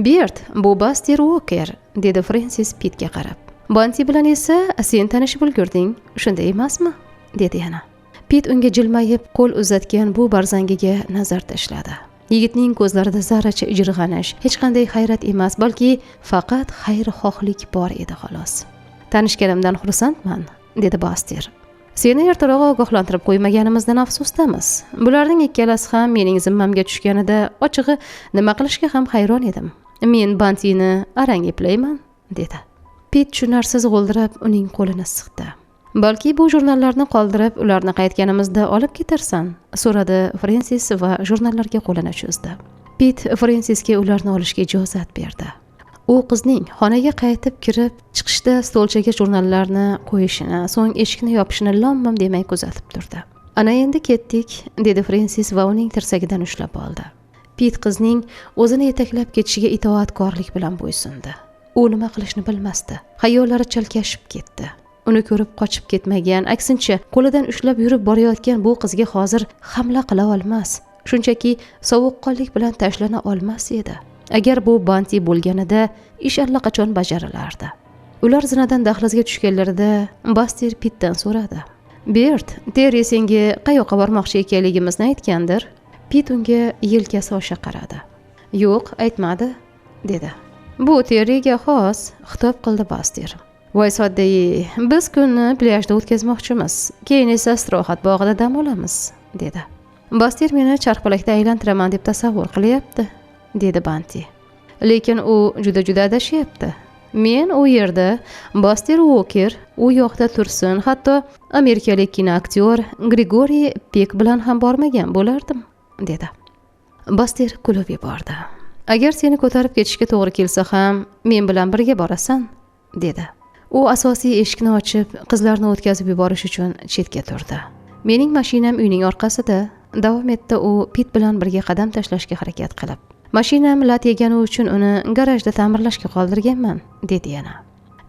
"Bert, bu Bastir Walker", dedi Fransis Pitga qarab. "Banti bilan esa sen tanishib ulgurding, shunday emasmi?" dedi yana. Pit unga jilmayib qo'l uzatgan bu barzangiga nazar tashladi. Yigitning ko'zlarida zarracha ijirg'anish, hech qanday hayrat emas, balki faqat xayrixohlik bor edi xolos. "Tanishganimdan xursandman", dedi Bastir. "Seni ertaroq ogohlantirib qo'ymaganimizdan afsusdamiz. Bularning ikkalasi ham mening zimmamga tushganida ochig'i nima qilishga ham hayron edim. Men Bantini arang eplayman", dedi. Pit tushunarsiz g'o'ldirab uning qo'lini siqdi. "Balki bu jurnallarni qoldirib, ularni qaytganimizda olib ketarsan", so'radi Fransis va jurnallarga qo'lini cho'zdi. Pit Fransisga ularni olishga ijozat berdi. U qizning xonaga qaytib kirib, chiqishda stolchaga jurnallarni qo'yishini, so'ng eshikni yopishini lom-mim demay kuzatib turdi. "Ana endi ketdik", dedi Fransis va uning tirsagidan ushlab oldi. Pit qizning o'zini yetaklab ketishiga itoatkorlik bilan bo'ysundi. U nima qilishni bilmasdi. Xayollari chalkashib ketdi. Uni ko'rib qochib ketmagan, aksincha qo'lidan ushlab yurib borayotgan bu qizga hozir hamla qila olmas, shunchaki sovuqqonlik bilan tashlana olmas edi. Agar bu Banti bo'lganida ish allaqachon bajarilardi. Ular zinadan dahlizga tushganlarida Bastir Pitdan so'radi. "Bert, Terri senga qayoqqa bormoqchi ekanligimizni aytgandir?" Pit unga yelkasi osha qaradi. "Yo'q, aytmadi", dedi. "Bu Terriga xos", xitob qildi Bastir. "Voy sodda-yi, biz kunni plyajda o'tkazmoqchimiz, keyin esa istirohat bog'ida dam olamiz", dedi. "Bastir meni charxpalakda aylantiraman deb tasavvur qilyapti", dedi Banti. "Lekin u juda adashyapti. Men u yerda Bastir Walker, u yoqda tursin, hatto amerikalik kinoaktyor Grigoriy Pek bilan ham bormagan bo'lardim", dedi. Bastir kulib yubordi. "Agar seni ko'tarib ketishga to'g'ri kelsa ham, men bilan birga borasan", dedi. U asosiy eshikni ochib, qizlarni o'tkazib yuborish uchun chetga turdi. "Mening mashinam uyning orqasida", davom etdi u Pit bilan birga qadam tashlashga harakat qilib. "Mashinam lat yegani uchun uni garajda ta'mirlashga qoldirganman", dedi yana.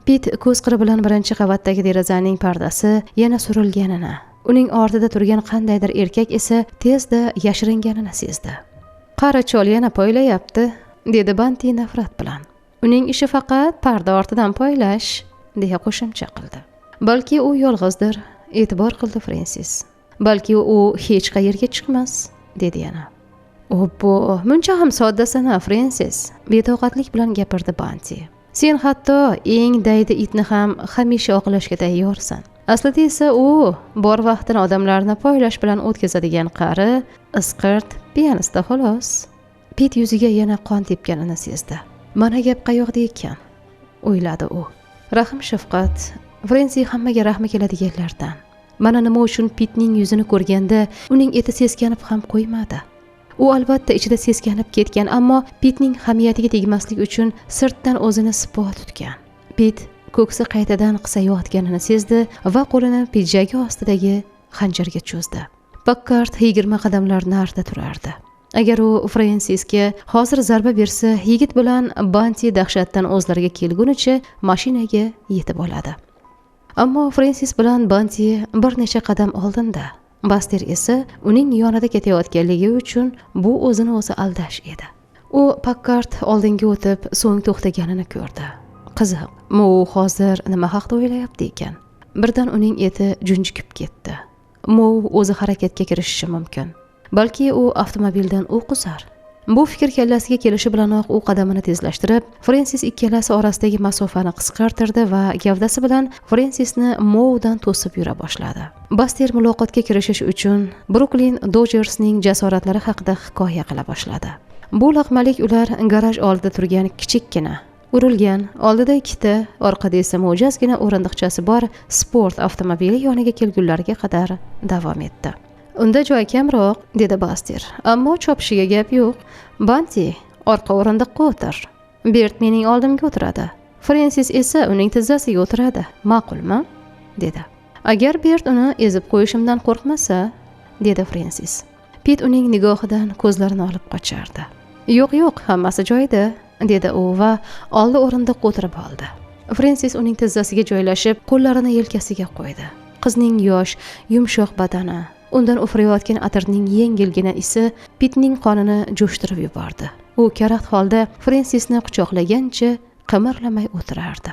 Pit ko'z qiri bilan birinchi qavatdagi derazaning pardasi yana surilganini, uning ortida turgan qandaydir erkak esa tezda yashiringanini sezdi. "Qari chol yana poylayapti", dedi Banti nafrat bilan. "Uning ishi faqat parda ortidan poylash", deya qo'shimcha qildi. "Balki u yolg'izdir", e'tibor qildi Fransis. "Balki u hech qayerga chiqmas", dedi yana. "Obbo, muncha ham soddasana, Fransis", betoqatlik bilan gapirdi Banti. "Sen hatto eng daydi itni ham hamisha oqlashga tayyorsan. Aslida esa u bor vaqtini odamlarni poylash bilan o'tkazadigan qari, isqirt pianista xolos." Pit yuziga yana qon tepganini sezdi. "Mana gap qayoqda ekan?" o'yladi u. Rahm shafqat, Frensi hammaga rahmi keladiganlardan. Mana nima uchun Pitning yuzini ko'rganda uning eti seskanib ham qo'ymadi. U albatta ichida seskanib ketgan, ammo Pitning hamiyatiga tegmaslik uchun sirtdan o'zini sipo tutgan. Pit ko'ksi qaytadan qisayotganini sezdi va qo'lini pidjagi ostidagi xanjarga cho'zdi. Pakkard 20 qadamlar narida turardi. Agar u Fransisga hozir zarba bersa, yigit bilan Banti dahshatdan o'zlariga kelgunicha mashinaga yetib oladi. Ammo Fransis bilan Banti bir necha qadam oldinda. Baster esa uning yonida ketayotganligi uchun bu o'zini o'zi aldash edi. U Pakkard oldinga o'tib, so'ng to'xtaganini ko'rdi. Qiziq, u hozir nima haqida o'ylayapti ekan? Birdan uning eti junjikib ketdi. Mo o'zi harakatga kirishishi mumkin. Balki u avtomobildan o'q uzar. Bu fikr kallasiga kelishi bilanoq u qadamini tezlashtirib, Fransis ikkalasi orasidagi masofani qisqartirdi va gavdasi bilan Fransisni Moudan to'sib yura boshladi. Baster muloqotga kirishish uchun Brooklyn Dodgersning jasoratlari haqida hikoya qila boshladi. Bu laqmalik ular garaj oldida turgan kichikkina, urilgan, oldida ikkita, orqada esa mo'jazgina o'rindiqchasi bor sport avtomobili yoniga kelgunlariga qadar davom etdi. "Unda joy kamroq", dedi Baster. "Ammo chopishiga gap yo'q. Banti, orqa o'rindiqqa o'tir. Bert mening oldimga o'tiradi. Fransis esa uning tizzasiga o'tiradi. Ma'qulmi?" dedi. "Agar Bert uni ezib qo'yishimdan qo'rqmasa", dedi Fransis. Pit uning nigohidan ko'zlarini olib qochardi. "Yo'q, hammasi joyida", dedi u va oldi o'rindiqqa o'tirib oldi. Fransis uning tizzasiga joylashib, qo'llarini yelkasiga qo'ydi. Qizning yosh, yumshoq badani, undan ufurayotgan atirning yengilgina isi Pitning qonini jo'shtirib yubordi. U karaxt holda Fransisni quchoqlagancha qimirlamay o'tirardi.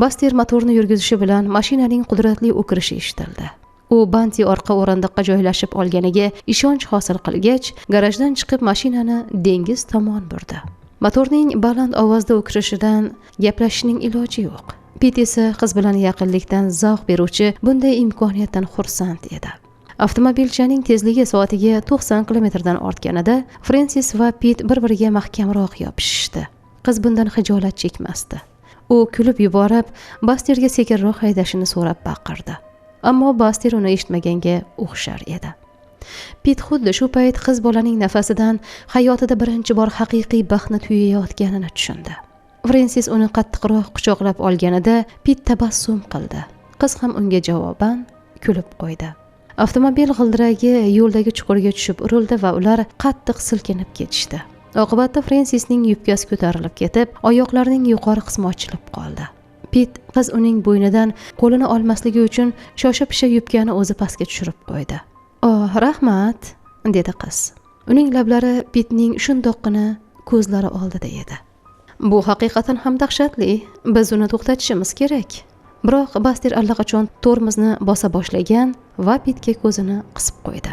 Baster motorni yurgizishi bilan mashinaning qudratli o'kirishi eshitildi. U Banti orqa o'rindiqqa joylashib olganiga ishonch hosil qilgach, garajdan chiqib mashinani dengiz tomon burdi. Motorning baland ovozda o'kirishidan gaplashishning iloji yo'q. Pit esa qiz bilan yaqinlikdan zavq beruvchi bunday imkoniyatdan xursand edi. Avtomobilchaning tezligi soatiga 90 kilometrdan ortganida Fransis va Pit bir-biriga mahkamroq yopishishdi. Qiz bundan xijolat chekmasdi. U kulib yuborib, Basterga sekinroq haydashini so'rab baqirdi. Ammo Baster uni eshitmaganga o'xshar edi. Pit xuddi shu payt qiz bolaning nafasidan hayotida birinchi bor haqiqiy baxtni tuyayotganini tushundi. Fransis uni qattiqroq quchoqlab olganida Pit tabassum qildi. Qiz ham unga javoban kulib qo'ydi. Avtomobil g'ildiragi yo'ldagi chuqurga tushib urildi va ular qattiq silkinib ketishdi. Oqibatda Fransisning yubkasi ko'tarilib ketib, oyoqlarining yuqori qismi ochilib qoldi. Pit qiz uning bo'ynidan qo'lini olmasligi uchun shosha-pisha yubkani o'zi pastga tushirib qo'ydi. "Oh, rahmat", dedi qiz. Uning lablari Pitning shundoqqina ko'zlari oldida edi. "Bu haqiqatan ham dahshatli. Biz uni to'xtatishimiz kerak." Biroq Baster allaqachon tormozni bosa boshlagan va Pitga ko'zini qisib qo'ydi.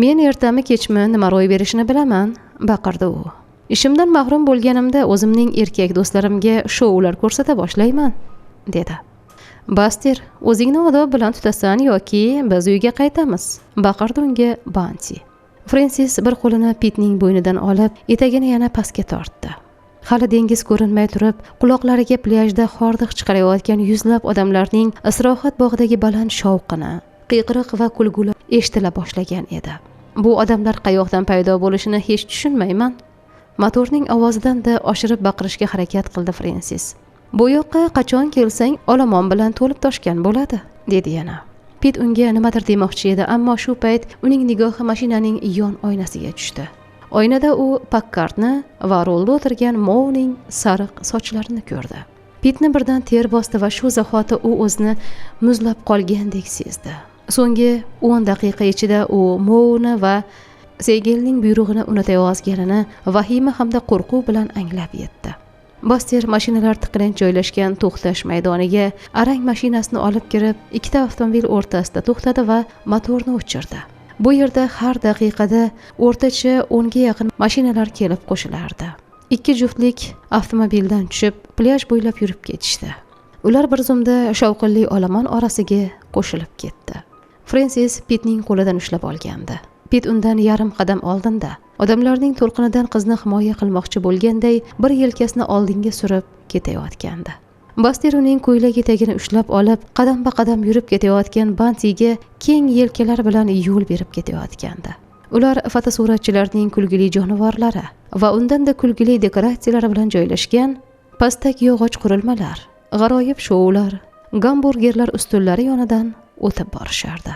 "Men ertami kechmi nima ro'y berishini bilaman", baqirdi u. "Ishimdan mahrum bo'lganimda o'zimning erkak do'stlarimga shoular ko'rsata boshlayman", dedi. "Baster, o'zingni odob bilan tutasan yoki biz uyga qaytamiz", baqirdi unga Banti. Fransis bir qo'lini Pitning bo'ynidan olib, etagini yana pastga tortdi. Hali dengiz ko'rinmay turib, quloqlariga plyajda hordiq chiqarayotgan yuzlab odamlarning istirohat bog'idagi baland shovqini, qiyqiriq va kulgular eshitila boshlagan edi. Bu odamlar qayoqdan paydo bo'lishini hech tushunmayman. Motorning ovozidan-da oshirib baqirishga harakat qildi Fransis. "Bu yoqqa qachon kelsang olomon bilan to'lib toshgan bo'ladi", dedi yana. Pit unga nimadir demoqchi edi, ammo shu payt uning nigohi mashinaning yon oynasiga tushdi. Oynada u Pakkardni va rulda o'tirgan Mouning sariq sochlarini ko'rdi. Pitni birdan ter bosdi va shu zahoti u o'zini muzlab qolgandek sezdi. So'nggi 10 daqiqa ichida u Mouni va Segelning buyrug'ini unutayotganini vahima hamda qo'rquv bilan anglab yetdi. Baster mashinalar tiqilinch joylashgan to'xtash maydoniga arang mashinasini olib kirib, ikkita avtomobil o'rtasida to'xtadi va motorni o'chirdi. Bu yerda har daqiqada o'rtacha 10 ga yaqin mashinalar kelib qo'shilardi. Ikki juftlik avtomobildan tushib, plyaj bo'ylab yurib ketishdi. Ular bir zumda shovqinli olomon orasiga qo'shilib ketdi. Fransis Pitning qo'lidan ushlab olgandi. Pit undan yarim qadam oldinda. Odamlarning to'lqinidan qizni himoya qilmoqchi bo'lganday bir yelkasini oldinga surib ketayotgandi. Baster uning ko'ylak etagini ushlab olib, qadam-qadam yurib ketayotgan Bantiga keng yelkalar bilan yo'l berib ketayotgandi. Ular fotosuratchilarning kulgili jonivorlari va undanda kulgili dekoratsiyalar bilan joylashgan pastak yog'och qurilmalar, g'aroyib shoular, gamburgerlar ustunlari yonidan o'tib borishardi.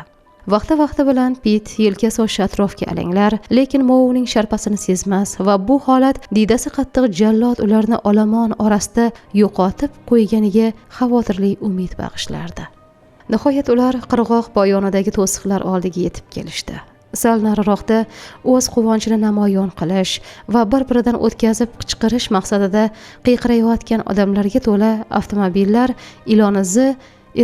Vaqti bilan Pit yelkasi oshi atrofga alanglar, lekin Mouning sharpasini sezmas va bu holat diydasi qattiq jallod ularni olomon orasida yo'qotib qo'yganiga xavotirli umid bag'ishlardi. Nihoyat ular qirg'oq poyonidagi to'siqlar oldiga yetib kelishdi. Sal nariroqda o'z quvonchini namoyon qilish va bir-biridan o'tkazib qichqirish maqsadida qiyqirayotgan odamlarga to'la avtomobillar ilonizi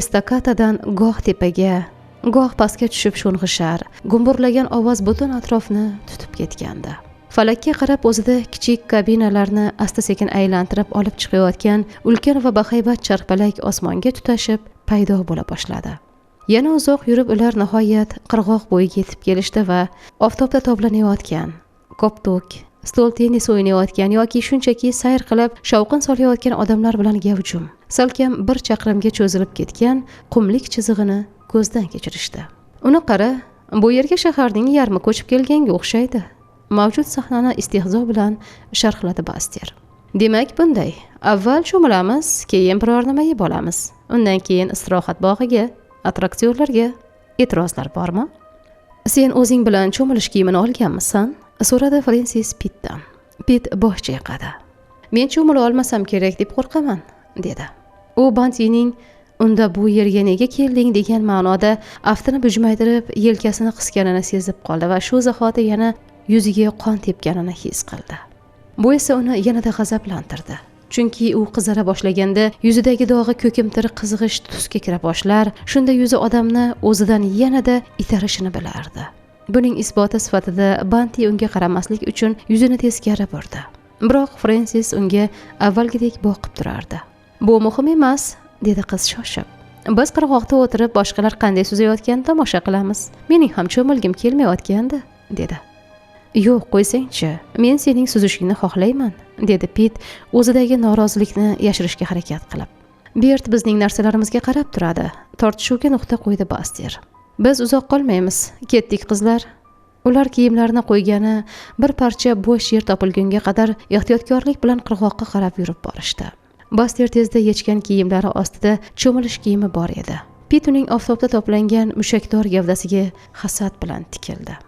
estakatadan goh tepaga, goh pastga tushib sho'ng'ishar, gumburlagan ovoz butun atrofni tutib ketgandi. Falakka qarab o'zida kichik kabinalarni asta-sekin aylantirib olib chiqayotgan ulkan va bahaybat charxpalak osmonga tutashib paydo bo'la boshladi. Yana uzoq yurib ular nihoyat qirg'oq bo'yiga yetib kelishdi va oftobda toblanayotgan, koptok, stol tennis o'ynayotgan yoki shunchaki sayr qilib shovqin solayotgan odamlar bilan gavjum, salkam 1 chaqirimga cho'zilib ketgan qumlik chizig'ini ko'zdan kechirishdi. Uni qara, bu yerga shaharning yarmi ko'chib kelganga o'xshaydi. Mavjud sahnani istehzo bilan sharhladi Baster. Demak bunday, avval cho'milamiz, keyin biror nima yeb olamiz. Undan keyin istirohat bog'iga, attraksionlarga. E'tirozlar bormi? Sen o'zing bilan cho'milish kiyimini olganmisan? So'radi Fransis Pitdan. Pit bosh chayqadi. Men cho'mila olmasam kerak deb qo'rqaman, dedi. U Bantining unda bu yerga nega kelding degan ma'noda aftini bujmaytirib yelkasini qisganini sezib qoldi va shu zahoti yana yuziga qon tepganini his qildi. Bu esa uni yanada g'azablantirdi. Chunki u qizara boshlaganda yuzidagi dog'i ko'kimtir qizg'ish tusga kira boshlar, shunda yuzi odamni o'zidan yanada itarishini bilardi. Buning isboti sifatida Banti unga qaramaslik uchun yuzini teskari burdi. Biroq Fransis unga avvalgidek boqib turardi. Bu muhim emas, dedi qiz shoshib. Biz qirg'oqda o'tirib boshqalar qanday suzayotganini tomosha qilamiz. Mening ham cho'milgim kelmayotgandi, dedi. Yo'q, qo'ysang-chi, men sening suzishingni xohlayman, dedi Pit o'zidagi norozilikni yashirishga harakat qilib. Bert bizning narsalarimizga qarab turadi. Tortishuvga nuqta qo'ydi Baster. Biz uzoq qolmaymiz, ketdik qizlar. Ular kiyimlarini qo'ygani bir parcha bo'sh yer topilgunga qadar ehtiyotkorlik bilan qirg'oqqa qarab yurib borishdi. Baster tezda yechgan kiyimlari ostida cho'milish kiyimi bor edi. Pit uning oftobda toplangan mushakdor gavdasiga hasad bilan tikildi.